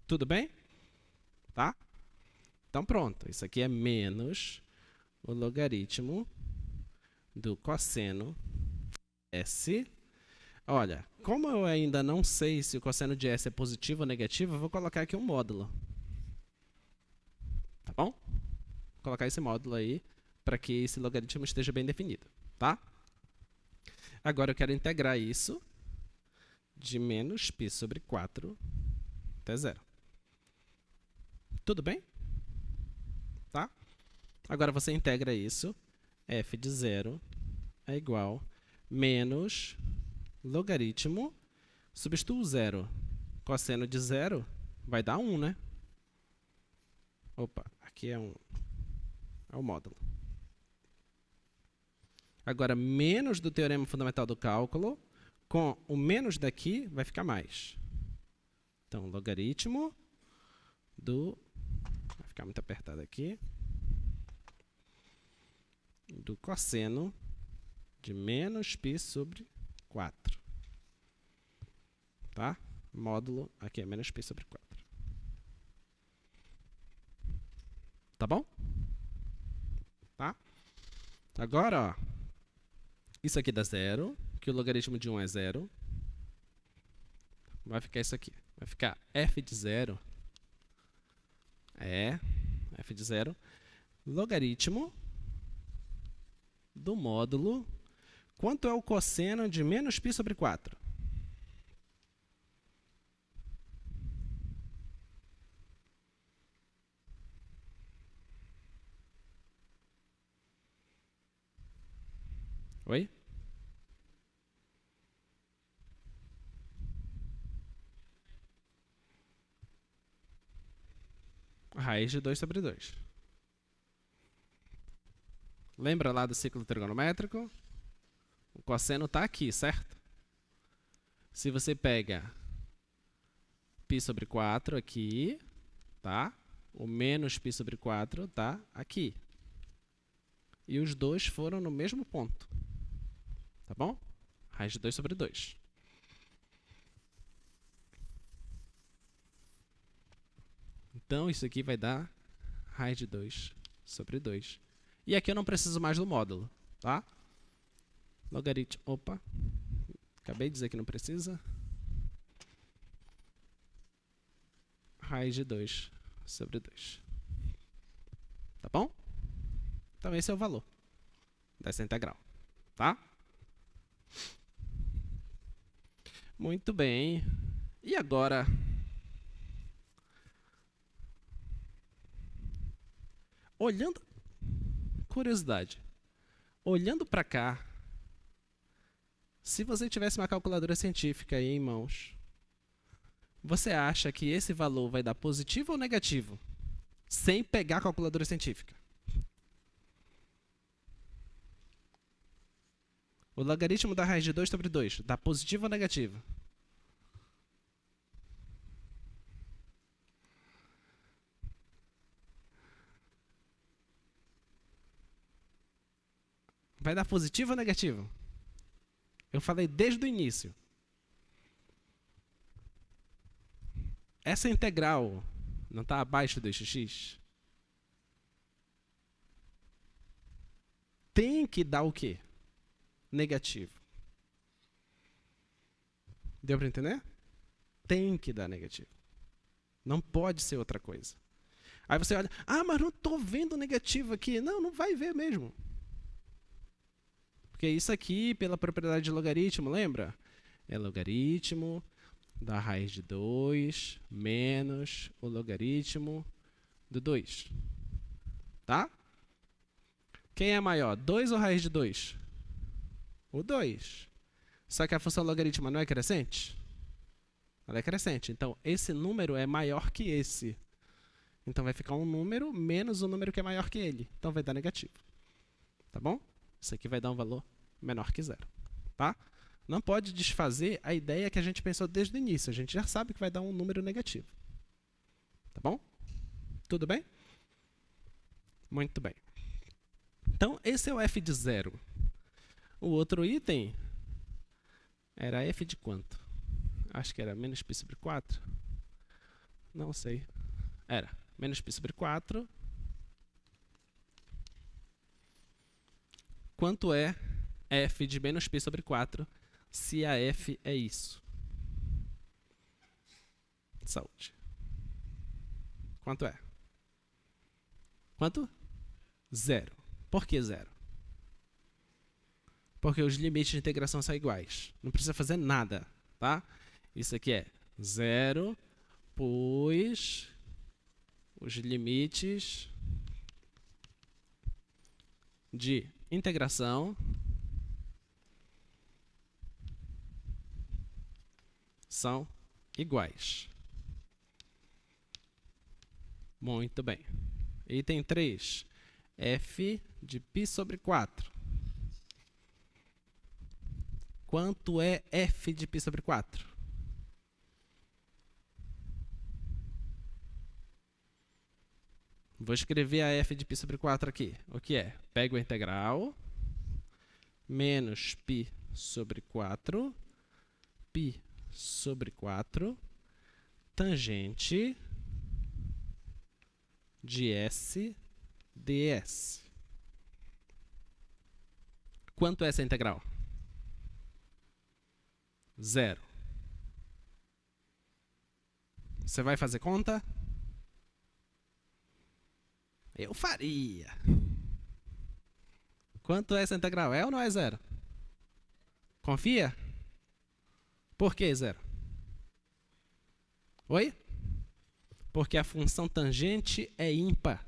Speaker 1: Tudo bem? tá? Então, pronto. Isso aqui é menos o logaritmo do cosseno S. Olha, como eu ainda não sei se o cosseno de S é positivo ou negativo, eu vou colocar aqui um módulo. Tá bom? Vou colocar esse módulo aí para que esse logaritmo esteja bem definido, tá? Agora eu quero integrar isso de menos π sobre 4 até zero. Tudo bem? Tá? Agora você integra isso, f de zero é igual menos logaritmo, substituo zero, cosseno de zero vai dar 1, né? Opa, aqui é o módulo. Agora, menos do teorema fundamental do cálculo, com o menos daqui vai ficar mais. Então, logaritmo do... Vai ficar muito apertado aqui. Do cosseno de menos π sobre 4. Tá? Módulo aqui é menos π sobre 4. Tá bom? Tá? Agora, ó, isso aqui dá zero, que o logaritmo de 1 é zero. Vai ficar isso aqui. Vai ficar f de zero é f de zero logaritmo do módulo. Quanto é o cosseno de menos π sobre 4? Oi? Raiz de 2 sobre 2. Lembra lá do ciclo trigonométrico? O cosseno está aqui, certo? Se você pega π sobre 4 aqui, tá? O menos π sobre 4 está aqui. E os dois foram no mesmo ponto. Tá bom? Raiz de 2 sobre 2. Então, isso aqui vai dar raiz de 2 sobre 2. E aqui eu não preciso mais do módulo, tá? Logaritmo... Opa! Acabei de dizer que não precisa. Raiz de 2 sobre 2. Tá bom? Então, esse é o valor dessa integral, tá? Muito bem. E agora... Olhando... Curiosidade. Olhando para cá, se você tivesse uma calculadora científica aí em mãos, você acha que esse valor vai dar positivo ou negativo? Sem pegar a calculadora científica. O logaritmo da raiz de 2 sobre 2 dá positivo ou negativo? Vai dar positivo ou negativo? Eu falei desde o início. Essa integral não está abaixo do x? Tem que dar o quê? Negativo. Deu para entender? Tem que dar negativo. Não pode ser outra coisa. Aí você olha, mas não estou vendo negativo aqui. Não, não vai ver mesmo. Porque isso aqui, pela propriedade de logaritmo, lembra? É logaritmo da raiz de 2 menos o logaritmo do 2. Tá? Quem é maior, 2 ou raiz de 2? O 2. Só que a função logaritma não é crescente? Ela é crescente. Então, esse número é maior que esse. Então, vai ficar um número menos o número que é maior que ele. Então, vai dar negativo. Tá bom? Isso aqui vai dar um valor menor que zero. Tá? Não pode desfazer a ideia que a gente pensou desde o início. A gente já sabe que vai dar um número negativo. Tá bom? Tudo bem? Muito bem. Então, esse é o f de zero. O outro item era f de quanto? Acho que era menos π sobre 4. Não sei. Era. menos π sobre 4. Quanto é f de menos π sobre 4, se a f é isso? Saúde. Quanto é? Quanto? 0. Por que 0? Porque os limites de integração são iguais. Não precisa fazer nada, tá? Isso aqui é 0, pois os limites de integração são iguais. Muito bem. Item 3. f de π sobre 4. Quanto é f de π sobre 4? Vou escrever a f de π sobre 4 aqui. O que é? Pego a integral, menos π sobre 4, π sobre 4, tangente de s ds. Quanto é essa integral? 0. Você vai fazer conta? Eu faria. Quanto é essa integral? É ou não é 0? Confia? Por que 0? Oi? Porque a função tangente é ímpar.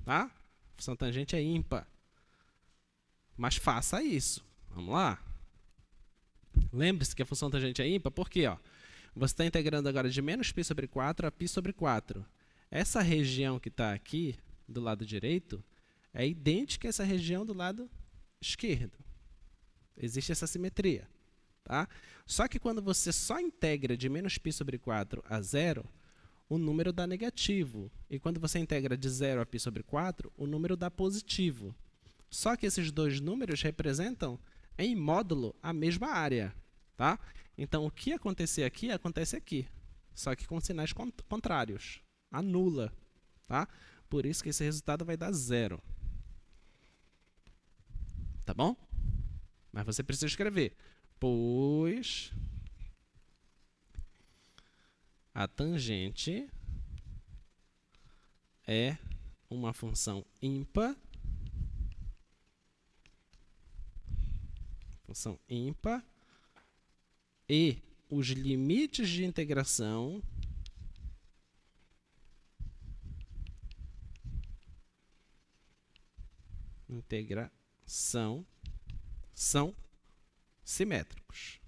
Speaker 1: Tá? A função tangente é ímpar. Mas faça isso. Vamos lá. Lembre-se que a função tangente é ímpar, porque ó, você está integrando agora de menos π sobre 4 a π sobre 4. Essa região que está aqui, do lado direito, é idêntica a essa região do lado esquerdo. Existe essa simetria. Tá? Só que quando você só integra de menos π sobre 4 a 0, o número dá negativo. E quando você integra de 0 a π sobre 4, o número dá positivo. Só que esses dois números representam, em módulo, a mesma área. Tá? Então, o que acontecer aqui, acontece aqui. Só que com sinais contrários. Anula. Tá? Por isso que esse resultado vai dar 0. Tá bom? Mas você precisa escrever. Pois a tangente é uma função ímpar. Função ímpar. E os limites de integração são simétricos.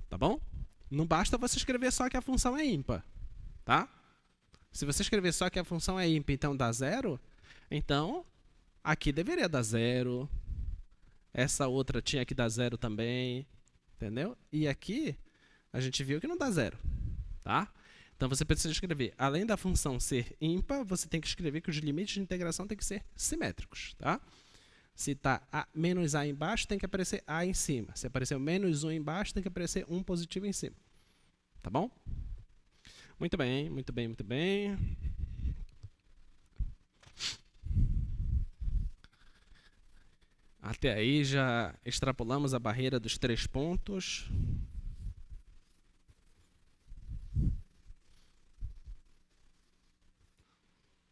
Speaker 1: Tá bom? Não basta você escrever só que a função é ímpar. Tá? Se você escrever só que a função é ímpar, então dá 0, então aqui deveria dar 0. Essa outra tinha que dar 0 também. Entendeu? E aqui a gente viu que não dá 0. Tá? Então, você precisa escrever, além da função ser ímpar, você tem que escrever que os limites de integração têm que ser simétricos. Tá? Se está menos a embaixo, tem que aparecer a em cima. Se apareceu menos 1 embaixo, tem que aparecer 1 positivo em cima. Tá bom? Muito bem, muito bem, muito bem. Até aí já extrapolamos a barreira dos 3 pontos.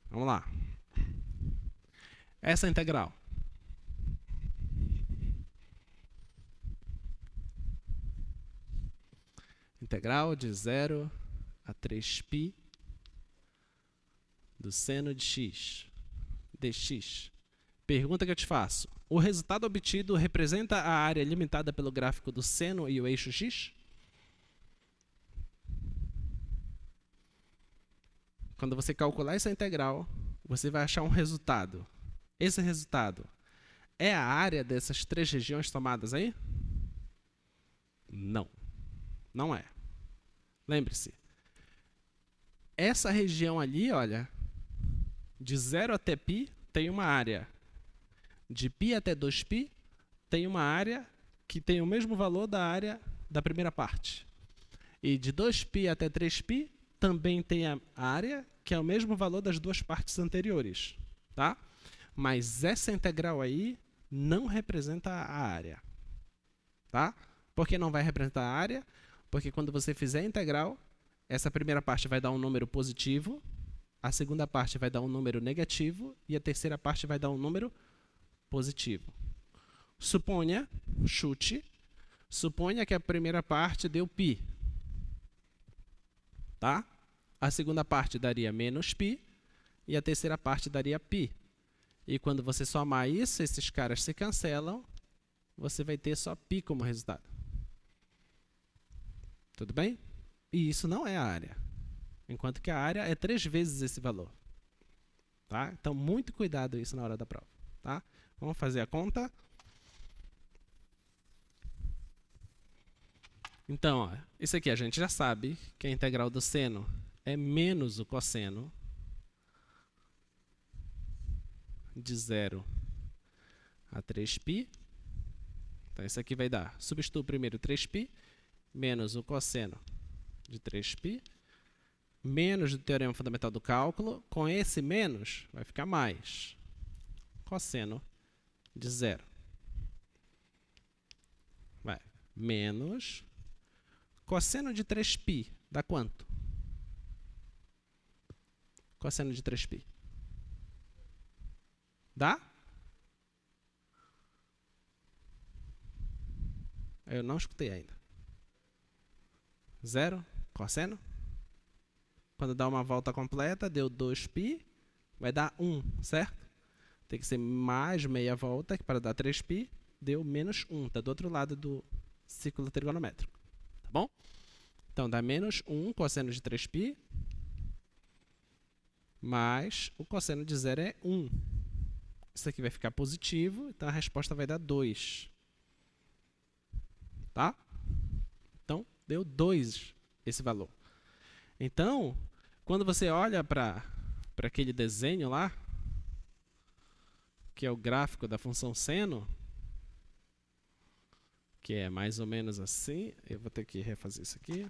Speaker 1: Vamos lá. Essa integral. Integral de 0 a 3π do seno de x dx. Pergunta que eu te faço. O resultado obtido representa a área limitada pelo gráfico do seno e o eixo x? Quando você calcular essa integral, você vai achar um resultado. Esse resultado é a área dessas 3 regiões tomadas aí? Não. Não é. Lembre-se. Essa região ali, olha, de 0 até π tem uma área. De π até 2π tem uma área que tem o mesmo valor da área da primeira parte. E de 2π até 3π também tem a área que é o mesmo valor das duas partes anteriores. Tá? Mas essa integral aí não representa a área. Tá? Por que não vai representar a área? Porque quando você fizer a integral, essa primeira parte vai dar um número positivo, a segunda parte vai dar um número negativo e a terceira parte vai dar um número positivo. Suponha, chute, suponha que a primeira parte deu π. Tá? A segunda parte daria menos π e a terceira parte daria π. E quando você somar isso, esses caras se cancelam, você vai ter só π como resultado. Tudo bem? E isso não é a área. Enquanto que a área é 3 vezes esse valor. Tá? Então, muito cuidado isso na hora da prova. Tá? Vamos fazer a conta. Então, ó, isso aqui a gente já sabe que a integral do seno é menos o cosseno de 0 a 3π. Então, isso aqui vai dar, substituo primeiro 3π, menos o cosseno de 3π, menos do teorema fundamental do cálculo. Com esse menos, vai ficar mais cosseno de 0. Vai, menos cosseno de 3π dá quanto? Cosseno de 3π. Dá? Eu não escutei ainda. 0, cosseno. Quando dá uma volta completa, deu 2π, vai dar 1, certo? Tem que ser mais meia volta, que para dar 3π, deu menos 1. Está do outro lado do círculo trigonométrico. Tá bom? Então, dá menos 1 cosseno de 3π, mais o cosseno de 0 é 1. Isso aqui vai ficar positivo, então a resposta vai dar 2. Tá? Então, deu 2 esse valor. Então, quando você olha para aquele desenho lá, que é o gráfico da função seno, que é mais ou menos assim, eu vou ter que refazer isso aqui.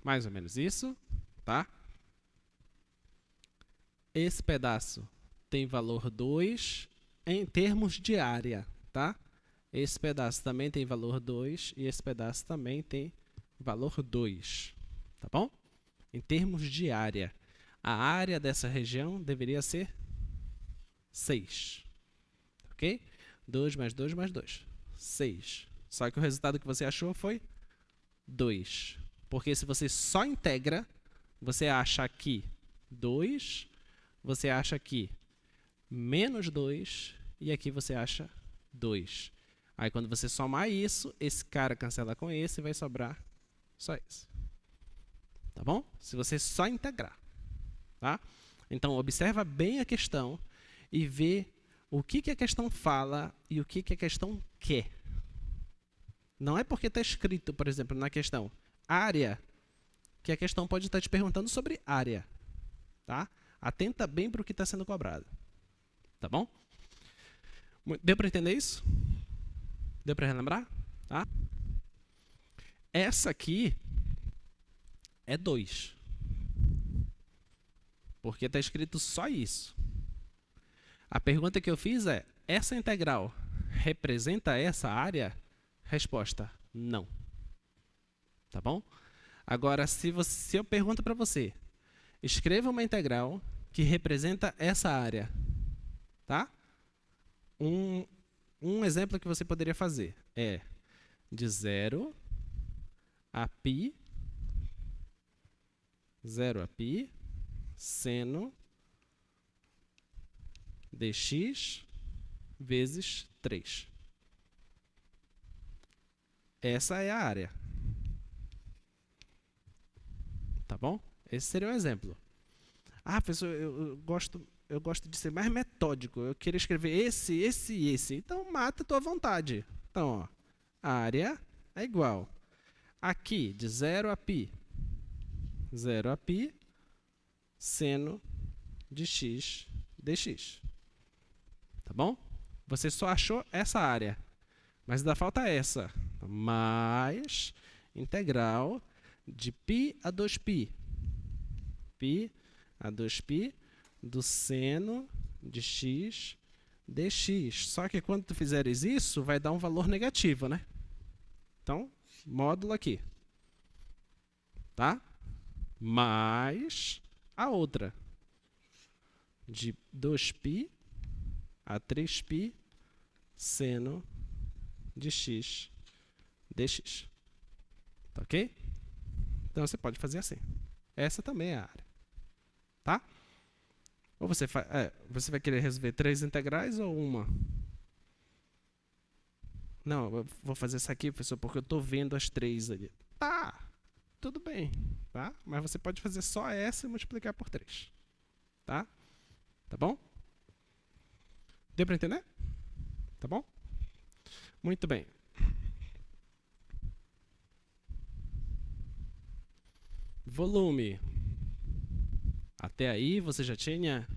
Speaker 1: Mais ou menos isso, tá? Esse pedaço tem valor 2 em termos de área, tá? Esse pedaço também tem valor 2 e esse pedaço também tem valor 2, tá bom? Em termos de área, a área dessa região deveria ser 6, ok? 2 mais 2 mais 2, 6. Só que o resultado que você achou foi 2. Porque se você só integra, você acha aqui 2, você acha aqui menos 2 e aqui você acha 2. Aí quando você somar isso, esse cara cancela com esse e vai sobrar só esse. Tá bom? Se você só integrar. Tá? Então, observa bem a questão e vê o que a questão fala e o que a questão quer. Não é porque está escrito, por exemplo, na questão área, que a questão pode estar te perguntando sobre área. Tá? Atenta bem para o que está sendo cobrado. Tá bom? Deu para entender isso? Deu para relembrar? Tá? Essa aqui é 2. Porque está escrito só isso. A pergunta que eu fiz é, essa integral representa essa área? Resposta, não. Tá bom? Agora, se eu pergunto para você, escreva uma integral que representa essa área. Tá? Um exemplo que você poderia fazer é de 0 a π, 0 a π, seno dx vezes 3. Essa é a área. Tá bom? Esse seria um exemplo. Ah, professor, eu gosto de ser mais metódico. Eu queria escrever esse e esse. Então, mata a tua vontade. Então, ó, área é igual. Aqui, de 0 a π. 0 a π, seno de x dx. Tá bom? Você só achou essa área, mas ainda falta essa. Mais integral de π a 2π. π a 2π do seno de x dx. Só que quando tu fizeres isso, vai dar um valor negativo, né? Então, módulo aqui. Tá? Mais a outra. De 2π a 3π seno de x dx. Tá ok? Então, você pode fazer assim. Essa também é a área. Tá? Ou você vai querer resolver 3 integrais ou uma? Não, eu vou fazer isso aqui, professor, porque eu estou vendo as 3 ali. Tá, tudo bem. Tá? Mas você pode fazer só essa e multiplicar por 3. Tá? Tá bom? Deu para entender? Tá bom? Muito bem. Volume. Até aí você já tinha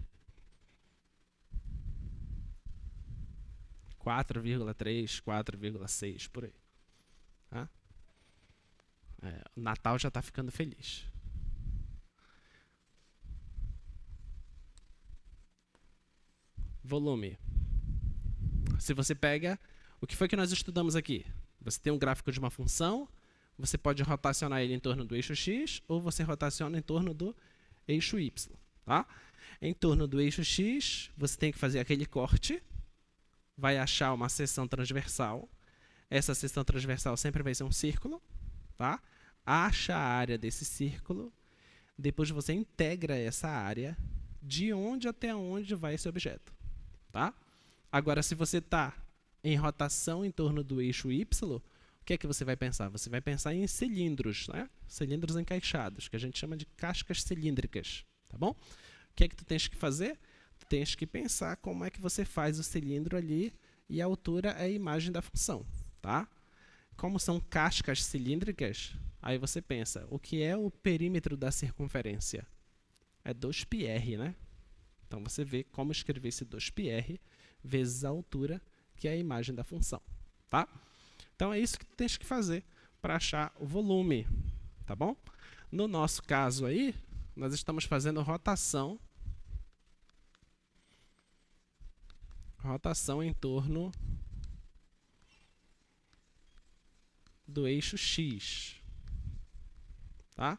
Speaker 1: 4,3, 4,6, por aí. Tá? O Natal já está ficando feliz. Volume. Se você pega... O que foi que nós estudamos aqui? Você tem um gráfico de uma função, você pode rotacionar ele em torno do eixo x, ou você rotaciona em torno do eixo y. Tá? Em torno do eixo x, você tem que fazer aquele corte, vai achar uma seção transversal. Essa seção transversal sempre vai ser um círculo. Tá? Acha a área desse círculo, depois você integra essa área de onde até onde vai esse objeto. Tá? Agora, se você está em rotação em torno do eixo y, o que é que você vai pensar? Você vai pensar em cilindros, né? Cilindros encaixados, que a gente chama de cascas cilíndricas. Tá bom? O que é que tu tens que fazer? Tu tens que pensar como é que você faz o cilindro ali e a altura é a imagem da função. Tá? Como são cascas cilíndricas, aí você pensa, o que é o perímetro da circunferência? É 2πr, né? Então, você vê como escrever esse 2πr vezes a altura, que é a imagem da função. Tá? Então, é isso que tu tens que fazer para achar o volume. Tá bom? No nosso caso aí, nós estamos fazendo rotação em torno do eixo x. Tá?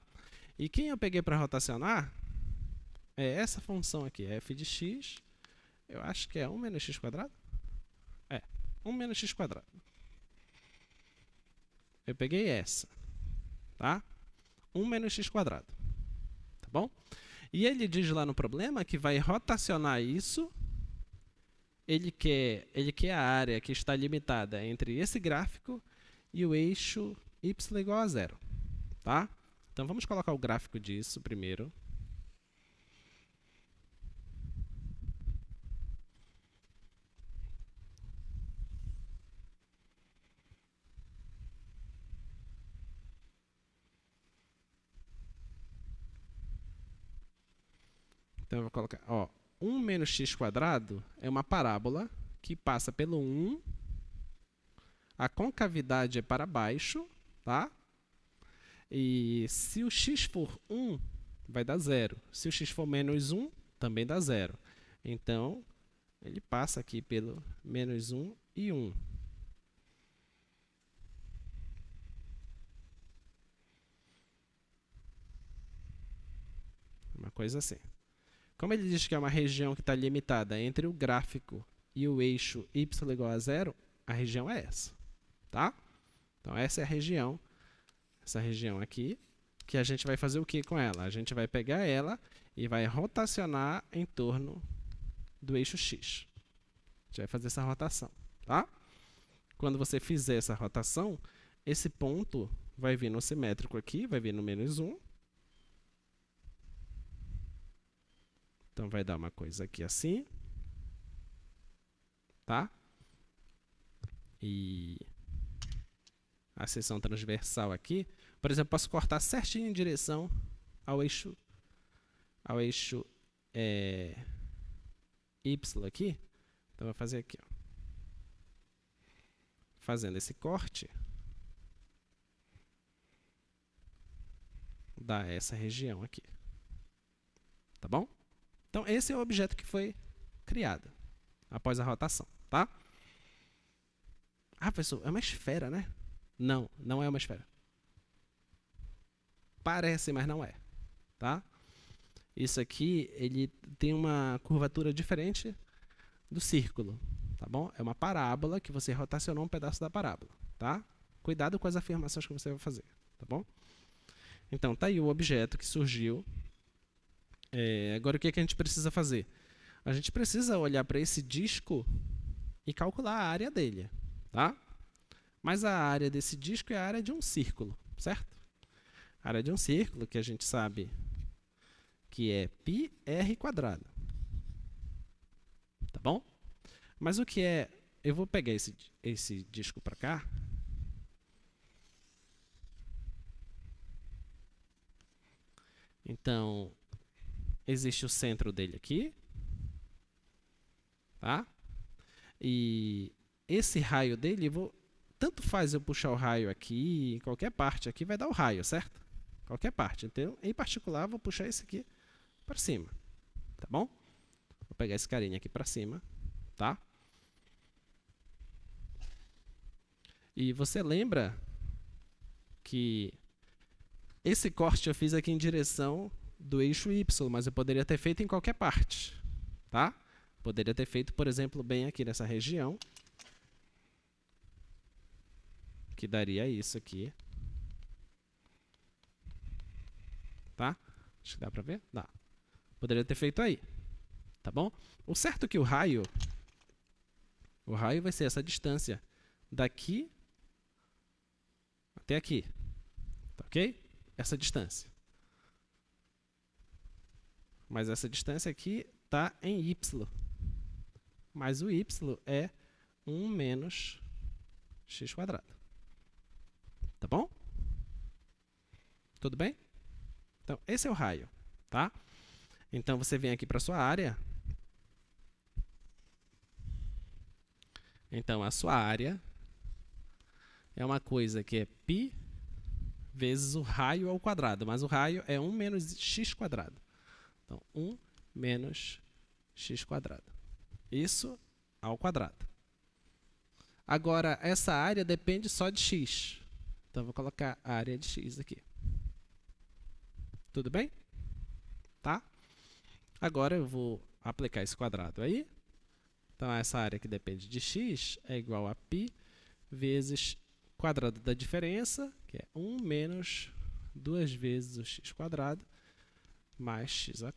Speaker 1: E quem eu peguei para rotacionar é essa função aqui, f de x, eu acho que é 1 menos x quadrado. 1 menos x quadrado. Eu peguei essa. Tá? 1 menos x quadrado. Tá bom? E ele diz lá no problema que vai rotacionar isso. Ele quer a área que está limitada entre esse gráfico e o eixo y igual a 0. Tá? Então, vamos colocar o gráfico disso primeiro. Então, eu vou colocar, 1 menos x quadrado é uma parábola que passa pelo 1, a concavidade é para baixo, tá? E se o x for 1, vai dar 0. Se o x for menos 1, também dá 0. Então, ele passa aqui pelo menos 1 e 1. Uma coisa assim. Como ele diz que é uma região que está limitada entre o gráfico e o eixo y igual a 0, a região é essa. Tá? Então, essa é a região. Essa região aqui, que a gente vai fazer o que com ela? A gente vai pegar ela e vai rotacionar em torno do eixo x. A gente vai fazer essa rotação. Tá? Quando você fizer essa rotação, esse ponto vai vir no simétrico aqui, vai vir no menos 1. Então, vai dar uma coisa aqui assim. Tá? E a seção transversal aqui, por exemplo, posso cortar certinho em direção ao eixo Y aqui. Então, vou fazer aqui, ó. Fazendo esse corte, dá essa região aqui. Tá bom? Então, esse é o objeto que foi criado após a rotação, tá? Ah, professor, é uma esfera, né? Não, não é uma esfera. Parece, mas não é, tá? Isso aqui, ele tem uma curvatura diferente do círculo, tá bom? É uma parábola que você rotacionou um pedaço da parábola, tá? Cuidado com as afirmações que você vai fazer, tá bom? Então, tá aí o objeto que surgiu. Agora, o que é que a gente precisa fazer? A gente precisa olhar para esse disco e calcular a área dele, tá? Mas a área desse disco é a área de um círculo, certo? A área de um círculo, que a gente sabe que é πr². Tá bom? Mas o que é... Eu vou pegar esse disco para cá. Então, existe o centro dele aqui. Tá? E esse raio dele, tanto faz eu puxar o raio aqui, em qualquer parte aqui vai dar o raio, certo? Qualquer parte. Então, em particular, vou puxar esse aqui para cima. Tá bom? Vou pegar esse carinha aqui para cima. Tá? E você lembra que esse corte eu fiz aqui em direção do eixo Y, mas eu poderia ter feito em qualquer parte. Tá? Poderia ter feito, por exemplo, bem aqui nessa região, que daria isso aqui. Tá? Acho que dá para ver? Dá. Poderia ter feito aí. Tá bom? O certo é que o raio vai ser essa distância daqui até aqui. Tá ok? Essa distância. Mas essa distância aqui está em Y. Mas o Y é 1 menos x². Tá bom? Tudo bem? Então, esse é o raio. Tá? Então, você vem aqui para a sua área. Então, a sua área é uma coisa que é π vezes o raio ao quadrado. Mas o raio é 1 menos x². Então, 1 menos x². Isso ao quadrado. Agora, essa área depende só de x. Então, vou colocar a área de x aqui. Tudo bem? Tá? Agora, eu vou aplicar esse quadrado aí. Então, essa área que depende de x é igual a π vezes quadrado da diferença, que é 1 menos 2 vezes o x² mais x².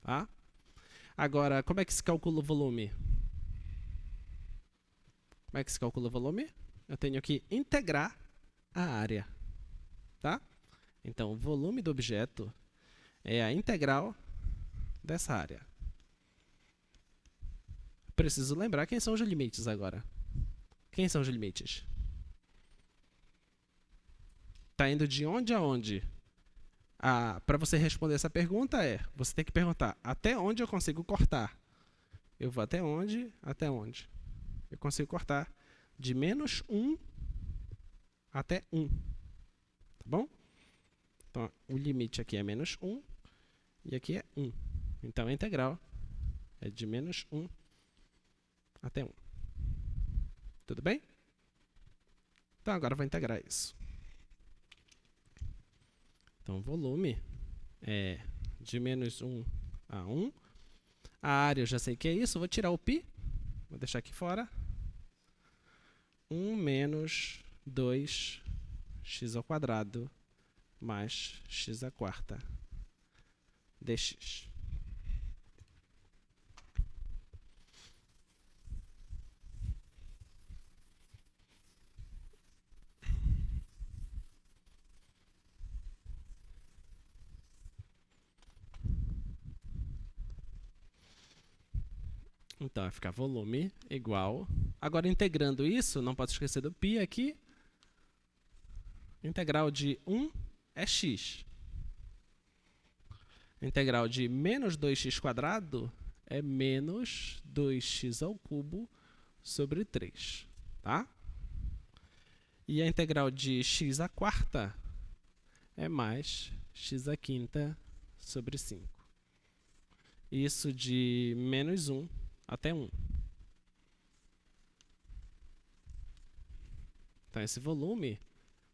Speaker 1: Tá? Agora, como é que se calcula o volume? Como é que se calcula o volume? Eu tenho que integrar a área. Tá? Então, o volume do objeto é a integral dessa área. Preciso lembrar quem são os limites agora. Quem são os limites? Está indo de onde a onde? Para você responder essa pergunta você tem que perguntar, até onde eu consigo cortar? Eu vou até onde? Até onde? Eu consigo cortar de menos 1 até 1. Tá bom? Então, o limite aqui é menos 1 e aqui é 1. Então, a integral é de menos 1 até 1. Tudo bem? Então, agora eu vou integrar isso. Então, o volume é de menos 1 a 1. A área eu já sei que é isso. Vou tirar o π. Vou deixar aqui fora. 1 menos 2x² mais x² dx. Então, vai ficar volume igual. Agora, integrando isso, não posso esquecer do π aqui. Integral de 1 é x. Integral de menos 2x² é menos 2x² sobre 3. Tá? E a integral de x² é mais x² sobre 5. Isso de menos 1 até 1. Então, esse volume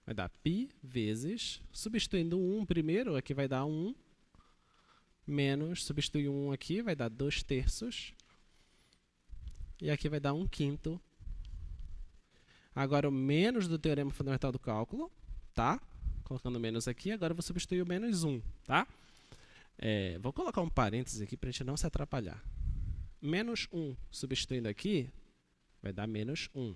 Speaker 1: vai dar π vezes, substituindo 1 primeiro, aqui vai dar 1, menos, substituir 1 aqui, vai dar 2/3, e aqui vai dar 1/5. Agora, o menos do teorema fundamental do cálculo, tá? Colocando menos aqui, agora eu vou substituir o menos 1, tá? Vou colocar um parênteses aqui para a gente não se atrapalhar. Menos 1 substituindo aqui, vai dar menos 1.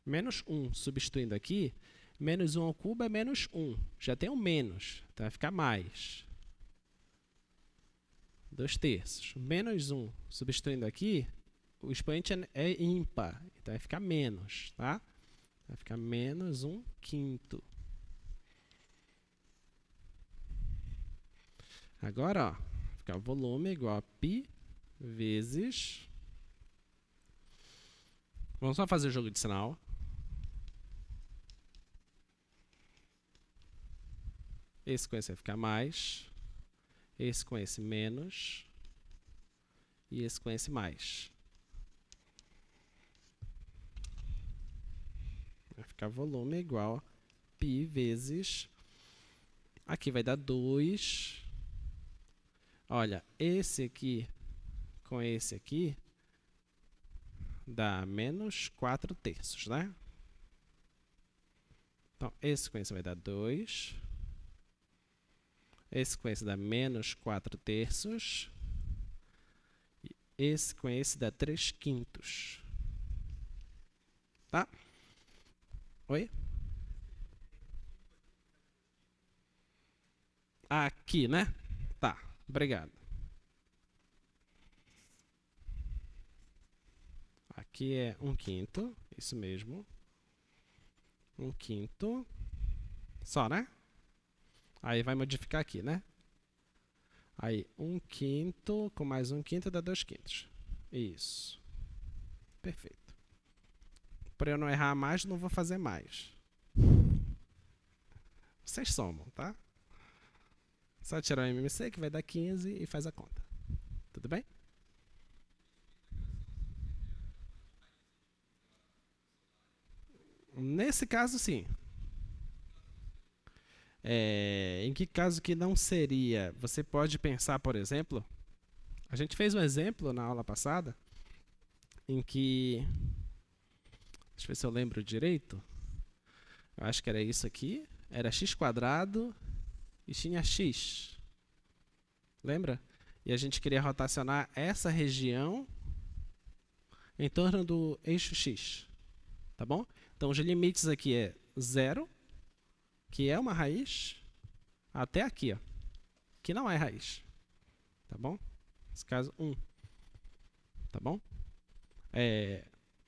Speaker 1: Menos 1 substituindo aqui, menos 1 ao cubo é menos 1. Já tem um menos, então vai ficar mais. 2/3. Menos 1 substituindo aqui, o expoente é ímpar, então vai ficar menos, tá? Vai ficar menos 1/5. Agora, ó, vai ficar o volume igual a π vezes... Vamos só fazer o jogo de sinal. Esse com esse vai ficar mais. Esse com esse menos. E esse com esse mais. Vai ficar volume igual a π vezes... Aqui vai dar 2. Olha, esse aqui com esse aqui dá menos 4/3, né? Então, esse com esse vai dar 2. Esse com esse dá menos 4/3. E esse com esse dá 3/5. Tá? Oi? Aqui, né? Tá, obrigado. Aqui é 1/5, isso mesmo. 1/5. Só, né? Aí vai modificar aqui, né? Aí 1/5 com mais 1/5 dá 2/5. Isso. Perfeito. Para eu não errar mais, não vou fazer mais. Vocês somam, tá? Só tirar o MMC que vai dar 15 e faz a conta. Tudo bem? Nesse caso, sim. Em que caso que não seria? Você pode pensar, por exemplo, a gente fez um exemplo na aula passada em que, deixa eu ver se eu lembro direito, eu acho que era isso aqui, era x² e tinha x. Lembra? E a gente queria rotacionar essa região em torno do eixo x. Tá bom? Então, os limites aqui é 0, que é uma raiz, até aqui, ó, que não é raiz. Tá bom? Nesse caso, 1. Tá bom?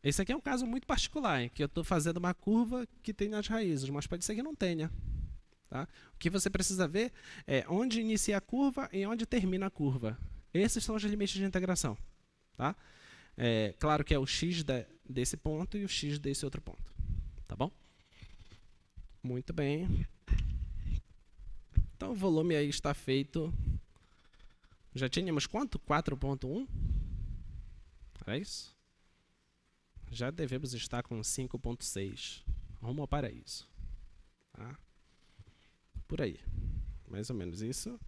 Speaker 1: Esse aqui é um caso muito particular, em que eu estou fazendo uma curva que tem as raízes, mas pode ser que não tenha. Tá? O que você precisa ver é onde inicia a curva e onde termina a curva. Esses são os limites de integração. Tá? Claro que é o x desse ponto e o x desse outro ponto. Tá bom? Muito bem. Então, o volume aí está feito. Já tínhamos quanto? 4.1? É isso? Já devemos estar com 5.6. Rumo ao paraíso. Tá? Por aí. Mais ou menos isso.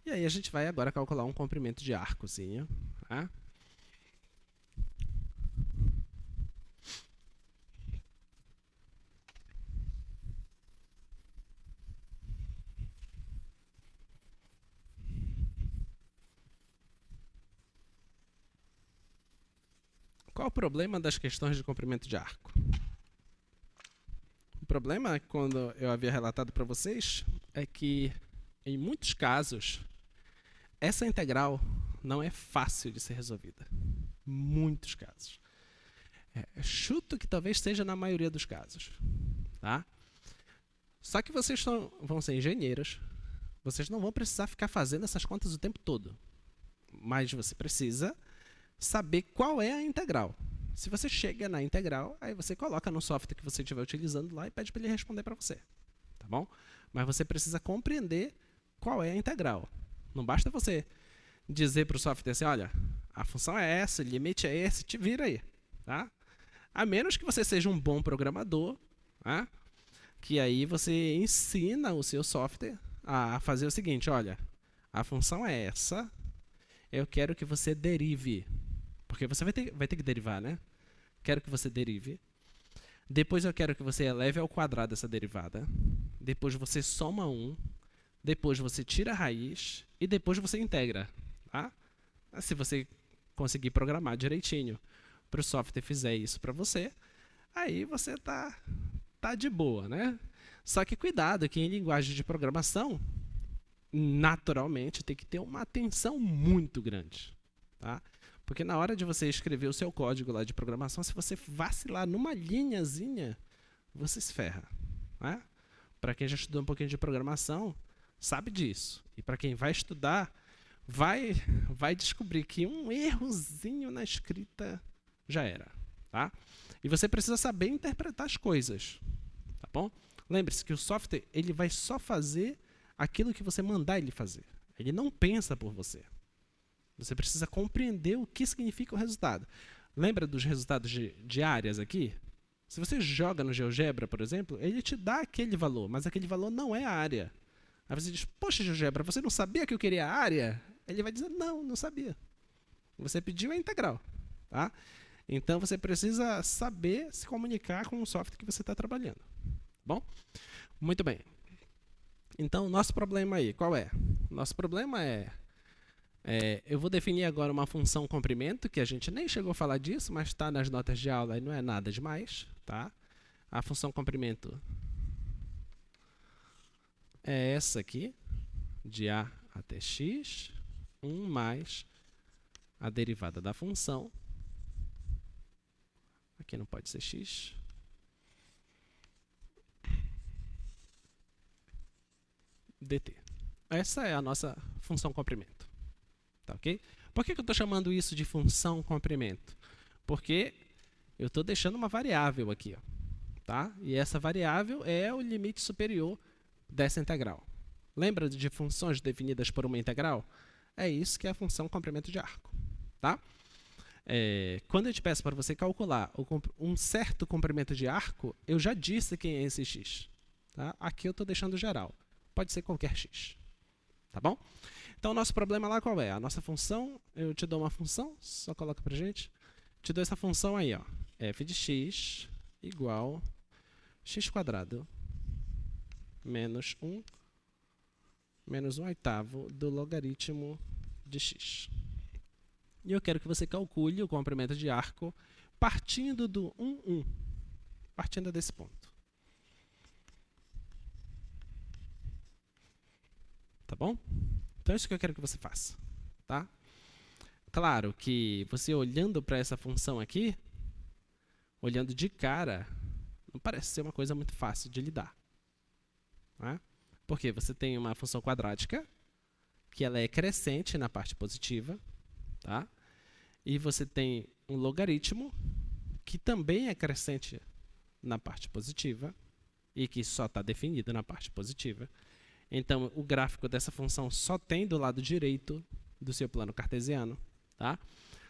Speaker 1: E aí a gente vai agora calcular um comprimento de arcozinho. Tá? Qual o problema das questões de comprimento de arco? O problema, quando eu havia relatado para vocês, é que, em muitos casos, essa integral não é fácil de ser resolvida. Muitos casos. Chuto que talvez seja na maioria dos casos. Tá? Só que vocês vão ser engenheiros, vocês não vão precisar ficar fazendo essas contas o tempo todo. Mas você precisa saber qual é a integral. Se você chega na integral, aí você coloca no software que você estiver utilizando lá e pede para ele responder para você. Tá bom? Mas você precisa compreender qual é a integral. Não basta você dizer para o software assim, olha, a função é essa, o limite é esse, te vira aí. Tá? A menos que você seja um bom programador, tá? Que aí você ensina o seu software a fazer o seguinte, olha, a função é essa, eu quero que você derive, porque você vai ter que derivar, né? Quero que você derive. Depois eu quero que você eleve ao quadrado essa derivada. Depois você soma 1. Depois você tira a raiz. E depois você integra. Tá? Se você conseguir programar direitinho para o software fizer isso para você, aí você tá de boa, né? Só que cuidado, que em linguagem de programação, naturalmente tem que ter uma atenção muito grande. Tá? Porque na hora de você escrever o seu código lá de programação, se você vacilar numa linhazinha, você se ferra. Né? Para quem já estudou um pouquinho de programação, sabe disso. E para quem vai estudar, vai descobrir que um errozinho na escrita já era. Tá? E você precisa saber interpretar as coisas. Tá bom? Lembre-se que o software ele vai só fazer aquilo que você mandar ele fazer. Ele não pensa por você. Você precisa compreender o que significa o resultado. Lembra dos resultados de áreas aqui? Se você joga no GeoGebra, por exemplo, ele te dá aquele valor, mas aquele valor não é a área. Aí você diz, poxa, GeoGebra, você não sabia que eu queria a área? Ele vai dizer, não sabia. Você pediu a integral. Tá? Então, você precisa saber se comunicar com o software que você está trabalhando. Bom? Muito bem. Então, nosso problema aí, qual é? Nosso problema eu vou definir agora uma função comprimento, que a gente nem chegou a falar disso, mas está nas notas de aula e não é nada demais. Tá? A função comprimento é essa aqui, de a até x, 1 mais a derivada da função. Aqui não pode ser x. dt. Essa é a nossa função comprimento. Tá, ok? Por que eu estou chamando isso de função comprimento? Porque eu estou deixando uma variável aqui. Ó, tá? E essa variável é o limite superior dessa integral. Lembra de funções definidas por uma integral? É isso que é a função comprimento de arco. Tá? Quando eu te peço para você calcular um certo comprimento de arco, eu já disse quem é esse x. Tá? Aqui eu estou deixando geral. Pode ser qualquer x. Tá bom? Então, o nosso problema lá qual é? A nossa função, eu te dou uma função, só coloca pra gente. Te dou essa função aí, ó, f de x igual x² menos 1 oitavo do logaritmo de x. E eu quero que você calcule o comprimento de arco partindo do 1, partindo desse ponto. Tá bom? Então, é isso que eu quero que você faça. Tá? Claro que você olhando para essa função aqui, olhando de cara, não parece ser uma coisa muito fácil de lidar. Né? Porque você tem uma função quadrática, que ela é crescente na parte positiva, tá? E você tem um logaritmo, que também é crescente na parte positiva, e que só está definido na parte positiva. Então, o gráfico dessa função só tem do lado direito do seu plano cartesiano. Tá?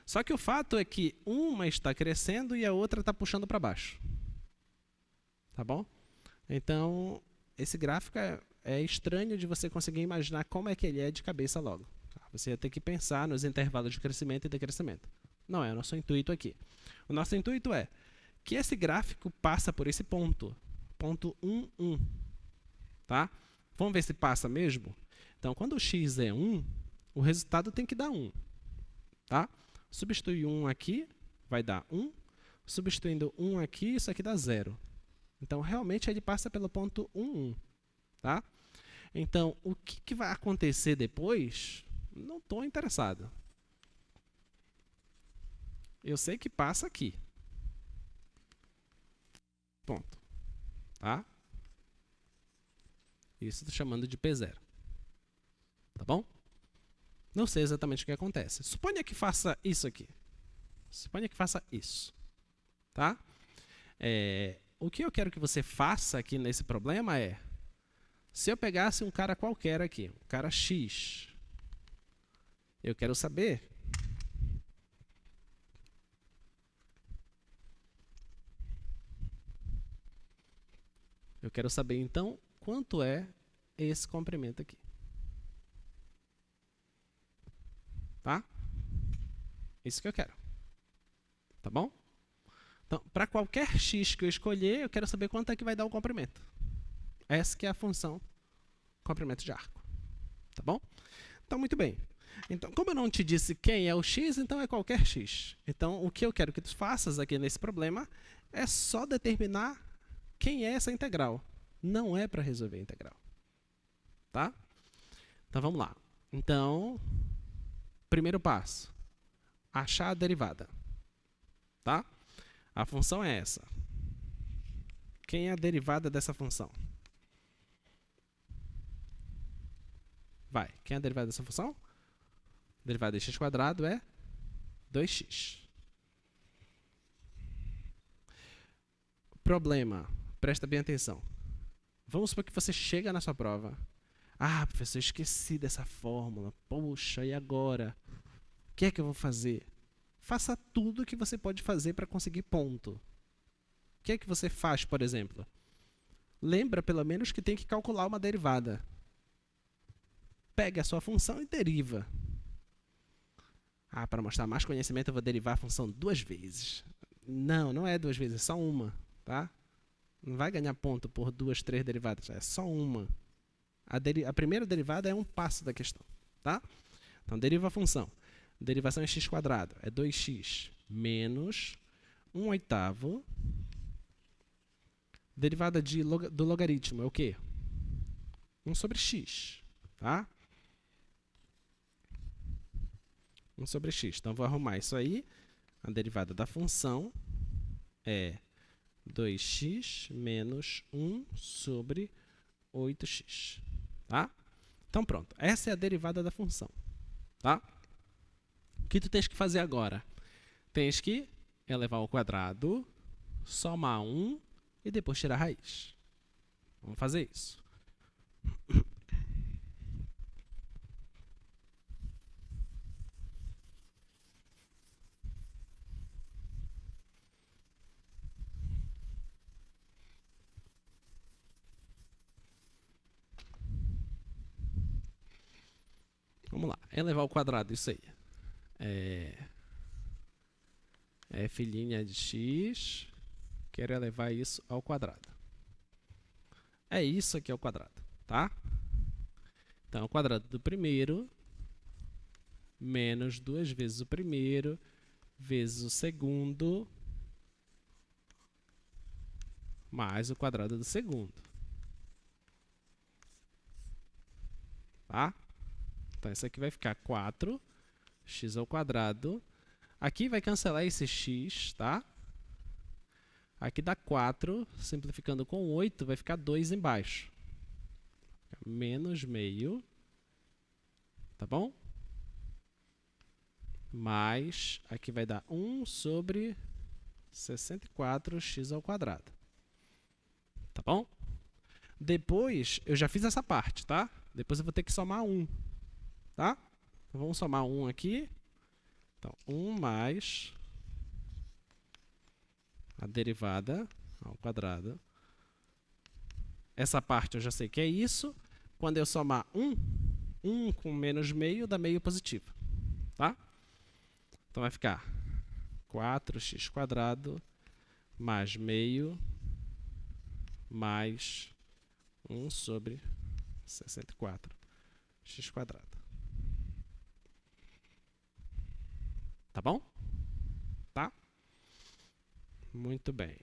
Speaker 1: Só que o fato é que uma está crescendo e a outra está puxando para baixo. Tá bom? Então, esse gráfico é estranho de você conseguir imaginar como é que ele é de cabeça logo. Tá? Você vai ter que pensar nos intervalos de crescimento e decrescimento. Não é o nosso intuito aqui. O nosso intuito é que esse gráfico passa por esse ponto. Ponto 1, 1. Tá? Vamos ver se passa mesmo? Então, quando o x é 1, o resultado tem que dar 1. Tá? Substitui 1 aqui, vai dar 1. Substituindo 1 aqui, isso aqui dá 0. Então, realmente, ele passa pelo ponto 1, 1. Tá? Então, o que vai acontecer depois, não estou interessado. Eu sei que passa aqui. Ponto. Tá? Isso estou chamando de P0. Tá bom? Não sei exatamente o que acontece. Suponha que faça isso aqui. Suponha que faça isso. Tá? O que eu quero que você faça aqui nesse problema é, se eu pegasse um cara qualquer aqui, um cara X, eu quero saber então quanto é esse comprimento aqui. Tá? Isso que eu quero. Tá bom? Então, para qualquer x que eu escolher, eu quero saber quanto é que vai dar o comprimento. Essa que é a função comprimento de arco. Tá bom? Então, muito bem. Então, como eu não te disse quem é o x, então é qualquer x. Então, o que eu quero que tu faças aqui nesse problema é só determinar quem é essa integral. Não é para resolver a integral. Tá? Então, vamos lá. Então, primeiro passo. Achar a derivada. Tá? A função é essa. Quem é a derivada dessa função? Quem é a derivada dessa função? A derivada de x² é 2x. Problema. Presta bem atenção. Vamos supor que você chega na sua prova. Ah, professor, eu esqueci dessa fórmula. Poxa, e agora? O que é que eu vou fazer? Faça tudo o que você pode fazer para conseguir ponto. O que é que você faz, por exemplo? Lembra, pelo menos, que tem que calcular uma derivada. Pega a sua função e deriva. Ah, para mostrar mais conhecimento, eu vou derivar a função 2 vezes. Não, não é 2 vezes, é só uma. Tá? Não vai ganhar ponto por 2, 3 derivadas, é só uma. A primeira derivada é um passo da questão. Tá? Então, deriva a função. Derivação em x² é 2x menos 1/8. Derivada do logaritmo é o quê? 1 sobre x. Tá? 1 sobre x. Então, vou arrumar isso aí. A derivada da função é 2x menos 1 sobre 8x. Tá? Então, pronto. Essa é a derivada da função. Tá? O que tu tens que fazer agora? Tens que elevar ao quadrado, somar 1 e depois tirar a raiz. Vamos fazer isso. Vamos lá. Elevar ao quadrado, isso aí. F' de x, quero elevar isso ao quadrado. É isso aqui ao quadrado, tá? Então, o quadrado do primeiro menos 2 vezes o primeiro vezes o segundo mais o quadrado do segundo. Tá? Então, isso aqui vai ficar 4x ao quadrado. Aqui vai cancelar esse x, tá? Aqui dá 4, simplificando com 8, vai ficar 2 embaixo. Menos meio, tá bom? Mais, aqui vai dar 1 sobre 64x ao quadrado. Tá bom? Depois, eu já fiz essa parte, tá? Depois eu vou ter que somar 1, tá? Então, vamos somar 1 aqui. Então, 1 mais a derivada ao quadrado. Essa parte eu já sei que é isso. Quando eu somar 1 com menos meio dá meio positivo. Tá? Então, vai ficar 4x² mais meio mais 1 sobre 64x². Tá bom? Tá? Muito bem.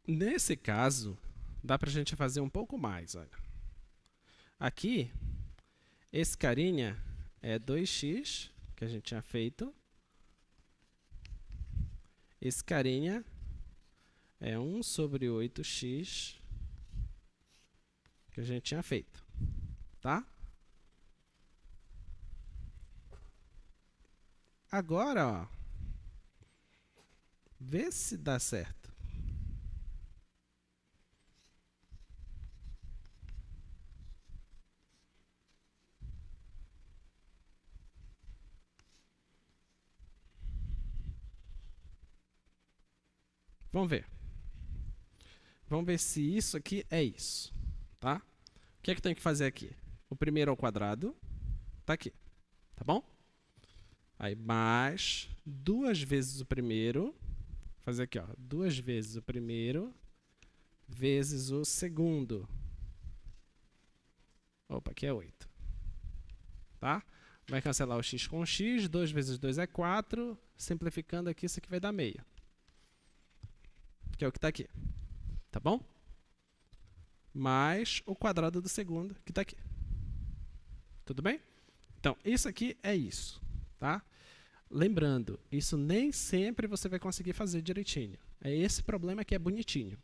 Speaker 1: Nesse caso, dá para a gente fazer um pouco mais. Olha. Aqui, esse carinha é 2x, que a gente tinha feito. Esse carinha é 1 sobre 8x que a gente tinha feito, tá? Agora, ó, vê se dá certo. Vamos ver. Vamos ver se isso aqui é isso, tá? O que é que tem que fazer aqui? O primeiro ao quadrado tá aqui, tá bom? Aí mais 2 vezes o primeiro, vou fazer aqui, ó, 2 vezes o primeiro vezes o segundo. Opa, aqui é 8. Tá? Vai cancelar o x com o x, 2 vezes 2 é 4, simplificando aqui, isso aqui vai dar meio. Que é o que está aqui. Tá bom? Mais o quadrado do segundo, que está aqui. Tudo bem? Então, isso aqui é isso. Tá? Lembrando, isso nem sempre você vai conseguir fazer direitinho. É esse problema que é bonitinho.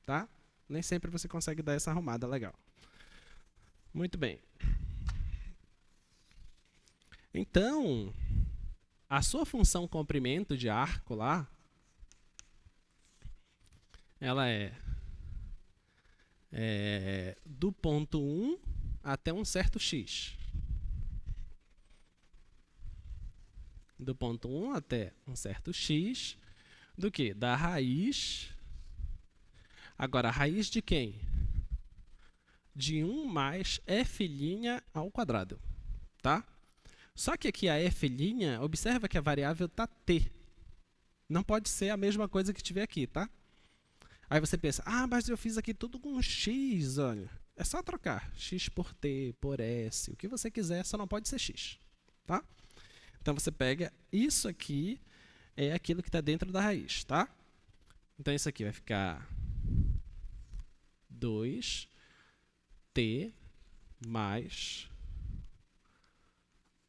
Speaker 1: Tá? Nem sempre você consegue dar essa arrumada legal. Muito bem. Então, a sua função comprimento de arco lá, ela é do ponto 1 até um certo x. Do ponto 1 até um certo x, do que? Da raiz. Agora, a raiz de quem? De 1 mais f' ao quadrado. Tá? Só que aqui a f', observa que a variável está t. Não pode ser a mesma coisa que tiver aqui, tá? Aí você pensa, ah, mas eu fiz aqui tudo com x, olha. É só trocar x por t, por s, o que você quiser, só não pode ser x, tá? Então você pega isso aqui, é aquilo que está dentro da raiz, tá? Então isso aqui vai ficar 2t mais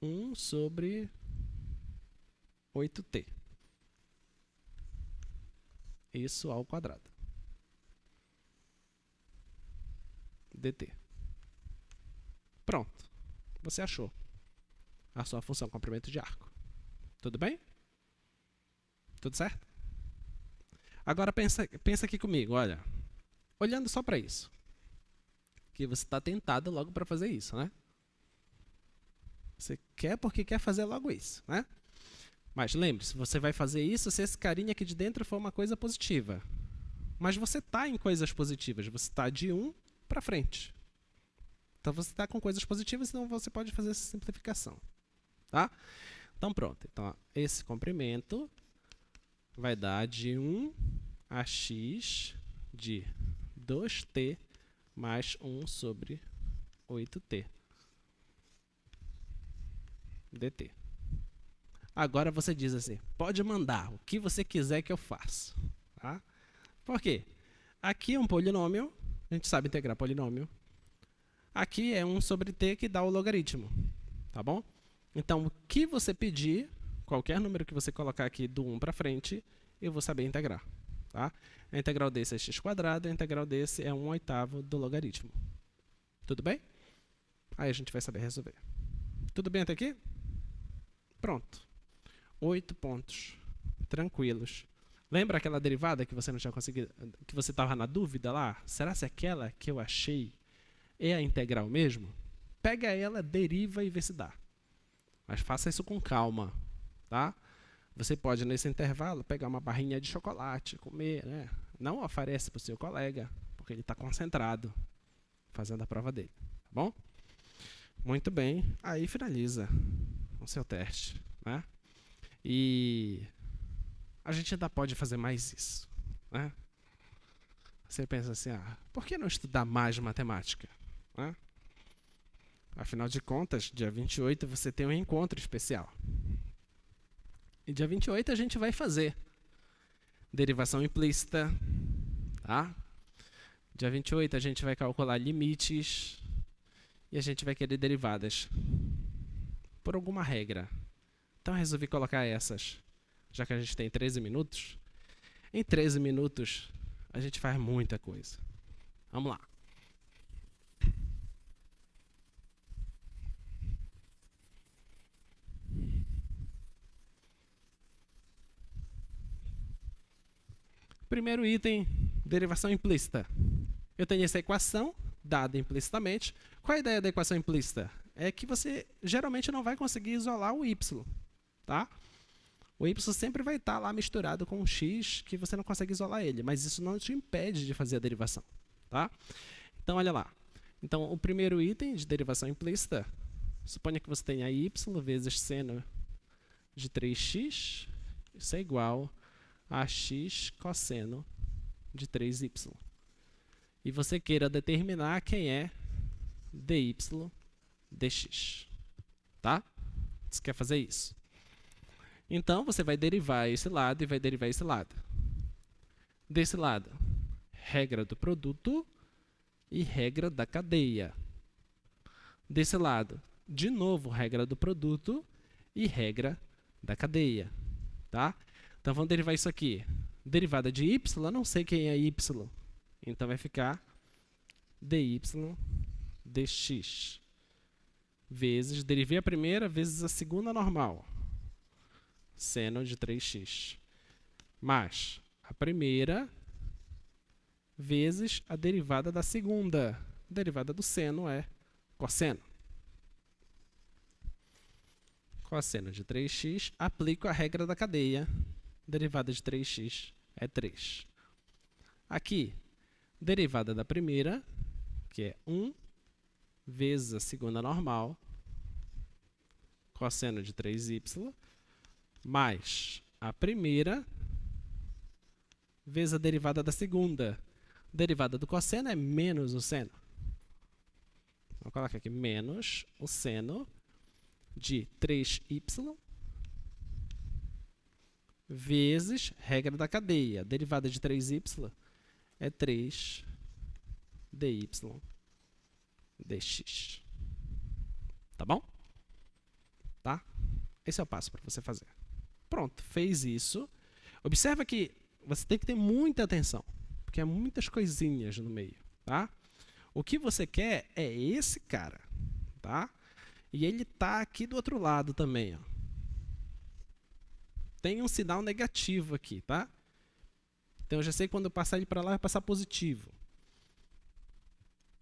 Speaker 1: 1 sobre 8t. Isso ao quadrado. dt. Pronto. Você achou a sua função comprimento de arco. Tudo bem? Tudo certo? Agora pensa aqui comigo, olha. Olhando só para isso. Que você está tentado logo para fazer isso, né? Você quer porque quer fazer logo isso, né? Mas lembre-se, você vai fazer isso se esse carinha aqui de dentro for uma coisa positiva. Mas você está em coisas positivas, você está de 1 para frente. Então você está com coisas positivas, então você pode fazer essa simplificação. Tá? Então pronto. Então, ó, esse comprimento vai dar de 1 a x de 2t mais 1 sobre 8t. dt. Agora você diz assim, pode mandar o que você quiser que eu faça. Tá? Por quê? Aqui é um polinômio, a gente sabe integrar polinômio. Aqui é 1 sobre t que dá o logaritmo. Tá bom? Então, o que você pedir, qualquer número que você colocar aqui do 1 para frente, eu vou saber integrar. Tá? A integral desse é x², a integral desse é 1/8 do logaritmo. Tudo bem? Aí a gente vai saber resolver. Tudo bem até aqui? Pronto. 8 pontos. Tranquilos. Lembra aquela derivada que você não tinha conseguido, que você estava na dúvida lá? Será se aquela que eu achei é a integral mesmo? Pega ela, deriva e vê se dá. Mas faça isso com calma, tá? Você pode, nesse intervalo, pegar uma barrinha de chocolate, comer, né? Não oferece para o seu colega, porque ele está concentrado, fazendo a prova dele, tá bom? Muito bem, aí finaliza o seu teste, né? E a gente ainda pode fazer mais isso, né? Você pensa assim, ah, por que não estudar mais matemática? Né? Afinal de contas, dia 28 você tem um encontro especial. E dia 28 a gente vai fazer derivação implícita, tá? Dia 28 a gente vai calcular limites e a gente vai querer derivadas por alguma regra. Então, eu resolvi colocar essas, já que a gente tem 13 minutos. Em 13 minutos, a gente faz muita coisa. Vamos lá. Primeiro item, derivação implícita. Eu tenho essa equação dada implicitamente. Qual a ideia da equação implícita? É que você geralmente não vai conseguir isolar o y, tá? O y sempre vai estar lá misturado com um x que você não consegue isolar ele, mas isso não te impede de fazer a derivação, tá? Então, olha lá. Então, o primeiro item de derivação implícita, suponha que você tenha y vezes seno de 3x, isso é igual a x cosseno de 3y. E você queira determinar quem é dy dx. Tá? Você quer fazer isso. Então, você vai derivar esse lado e vai derivar esse lado. Desse lado, regra do produto e regra da cadeia. Desse lado, de novo, regra do produto e regra da cadeia. Tá? Então, vamos derivar isso aqui. Derivada de y, eu não sei quem é y. Então, vai ficar dy dx. Vezes, derivei a primeira, vezes a segunda normal. Seno de 3x. Mais a primeira, vezes a derivada da segunda. A derivada do seno é cosseno. Cosseno de 3x, aplico a regra da cadeia. Derivada de 3x é 3. Aqui, derivada da primeira, que é 1, vezes a segunda normal, cosseno de 3y, mais a primeira, vezes a derivada da segunda. A derivada do cosseno é menos o seno. Vou colocar aqui, menos o seno de 3y, vezes regra da cadeia. A derivada de 3y é 3 dy dx. Tá bom? Tá? Esse é o passo para você fazer. Pronto, fez isso. Observa que você tem que ter muita atenção, porque há muitas coisinhas no meio, tá? O que você quer é esse cara, tá? E ele tá aqui do outro lado também, ó. Tem um sinal negativo aqui, tá? Então, eu já sei que quando eu passar ele para lá, vai passar positivo.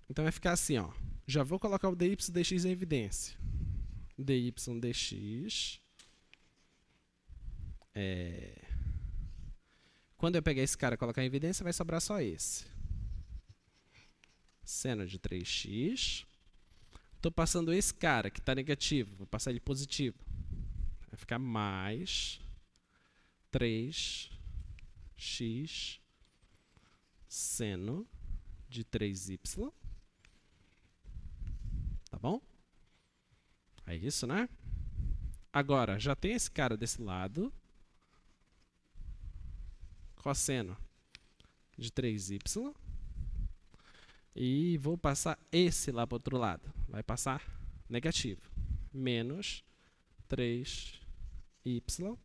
Speaker 1: Então, vai ficar assim, ó. Já vou colocar o dy dx em evidência. Dy dx. Quando eu pegar esse cara e colocar em evidência, vai sobrar só esse. Seno de 3x. Estou passando esse cara que está negativo. Vou passar ele positivo. Vai ficar mais 3x seno de 3y. Tá bom? É isso, né? Agora, já tem esse cara desse lado. Cosseno de 3y. E vou passar esse lá para o outro lado. Vai passar negativo. Menos 3y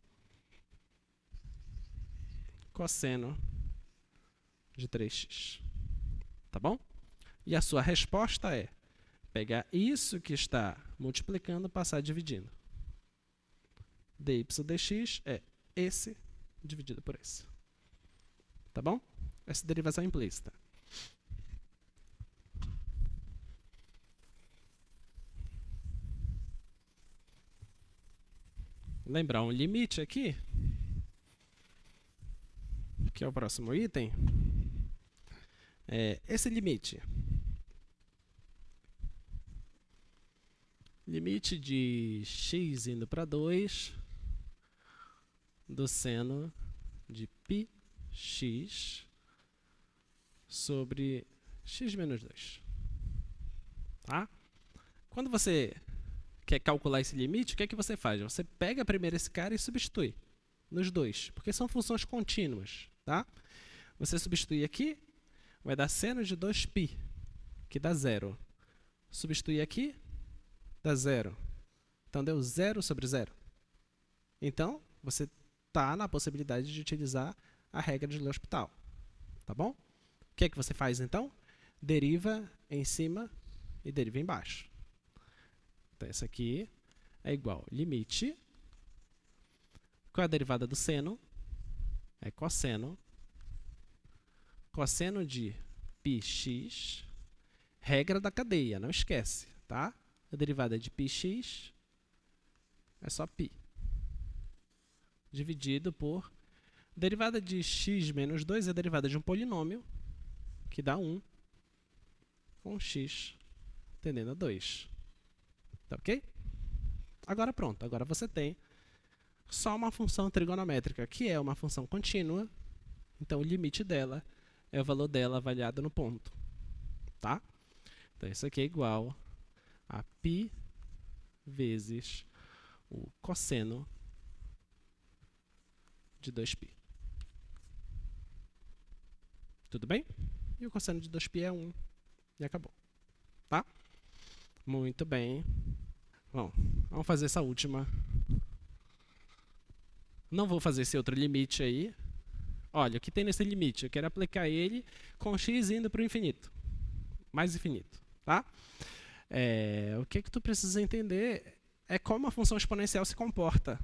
Speaker 1: cosseno de 3x. Tá bom? E a sua resposta é pegar isso que está multiplicando e passar dividindo. dy dx é esse dividido por esse. Tá bom? Essa derivação implícita. Lembrar um limite aqui, que é o próximo item. Esse limite. Limite de x indo para 2 do seno de πx sobre x menos 2. Tá? Quando você quer calcular esse limite, o que é que você faz? Você pega primeiro esse cara e substitui nos dois, porque são funções contínuas. Tá? Você substitui aqui, vai dar seno de 2π, que dá 0. Substituir aqui, dá 0. Então, deu 0 sobre 0. Então, você está na possibilidade de utilizar a regra de L'Hospital. Tá bom? O que é que você faz, então? Deriva em cima e deriva embaixo. Então, isso aqui é igual limite. Qual é a derivada do seno? É cosseno. Cosseno de πx, regra da cadeia, não esquece, tá? A derivada de πx é só π. Dividido por... Derivada de x menos 2 é a derivada de um polinômio, que dá 1, com x tendendo a 2. Tá ok? Agora pronto, agora você tem só uma função trigonométrica, que é uma função contínua, então o limite dela é o valor dela avaliado no ponto. Tá? Então isso aqui é igual a π vezes o cosseno de 2π. Tudo bem? E o cosseno de 2π é 1. E acabou. Tá? Muito bem. Bom, vamos fazer essa última. Não vou fazer esse outro limite aí. Olha, o que tem nesse limite? Eu quero aplicar ele com x indo para o infinito. Mais infinito. Tá? O que tu precisa entender é como a função exponencial se comporta.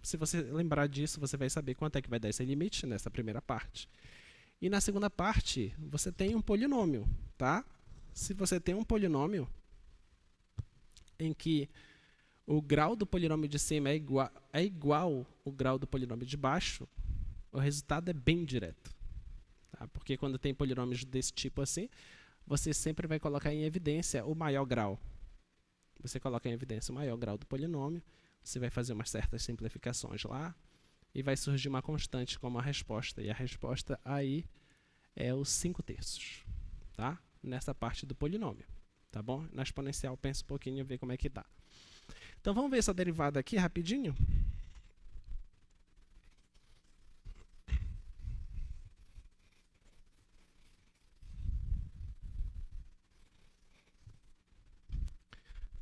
Speaker 1: Se você lembrar disso, você vai saber quanto é que vai dar esse limite nessa primeira parte. E na segunda parte, você tem um polinômio. Tá? Se você tem um polinômio em que o grau do polinômio de cima é igual ao grau do polinômio de baixo, o resultado é bem direto. Tá? Porque quando tem polinômios desse tipo assim, você sempre vai colocar em evidência o maior grau. Você coloca em evidência o maior grau do polinômio, você vai fazer umas certas simplificações lá, e vai surgir uma constante como a resposta. E a resposta aí é os 5/3. Tá? Nessa parte do polinômio. Tá bom? Na exponencial, pensa um pouquinho e vê como é que dá. Então, vamos ver essa derivada aqui rapidinho.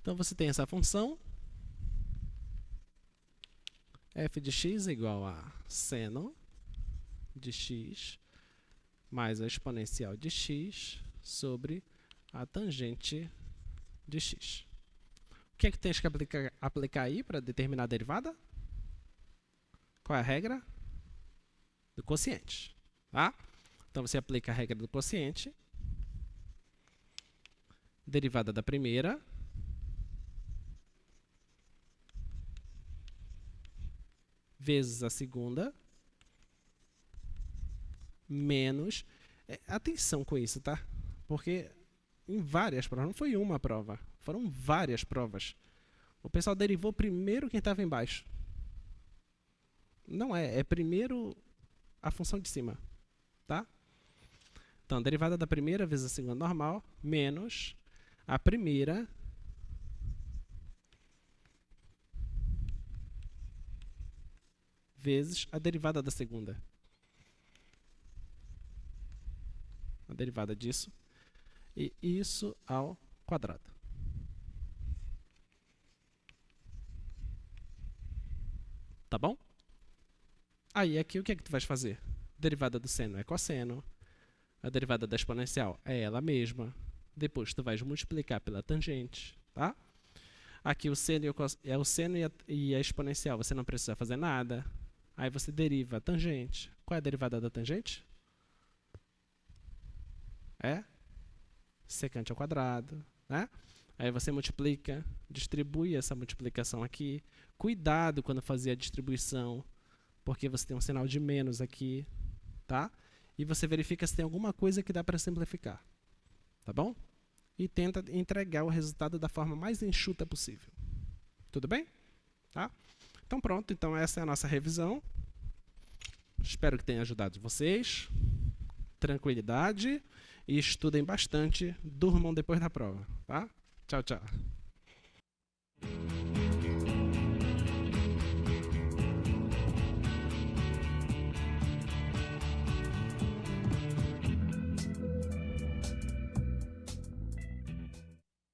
Speaker 1: Então, você tem essa função. F de x é igual a seno de x mais a exponencial de x sobre a tangente de x. O que é que tens que aplicar aí para determinar a derivada? Qual é a regra? Do quociente. Tá? Então, você aplica a regra do quociente. Derivada da primeira vezes a segunda menos... atenção com isso, tá? Porque em várias provas, não foi uma prova, foram várias provas. O pessoal derivou primeiro quem estava embaixo. Não é primeiro a função de cima, tá? Então, derivada da primeira vezes a segunda normal, menos a primeira vezes a derivada da segunda. A derivada disso. E isso ao quadrado. Tá bom? Aí, aqui, o que é que tu vais fazer? A derivada do seno é cosseno. A derivada da exponencial é ela mesma. Depois, tu vais multiplicar pela tangente, tá? Aqui, o seno é o seno e a exponencial. Você não precisa fazer nada. Aí, você deriva a tangente. Qual é a derivada da tangente? É secante ao quadrado, né? Aí você multiplica, distribui essa multiplicação aqui. Cuidado quando fazer a distribuição, porque você tem um sinal de menos aqui, tá? E você verifica se tem alguma coisa que dá para simplificar, tá bom? E tenta entregar o resultado da forma mais enxuta possível. Tudo bem? Tá? Então pronto, então essa é a nossa revisão. Espero que tenha ajudado vocês. Tranquilidade. E estudem bastante, durmam depois da prova, tá? Tchau, tchau.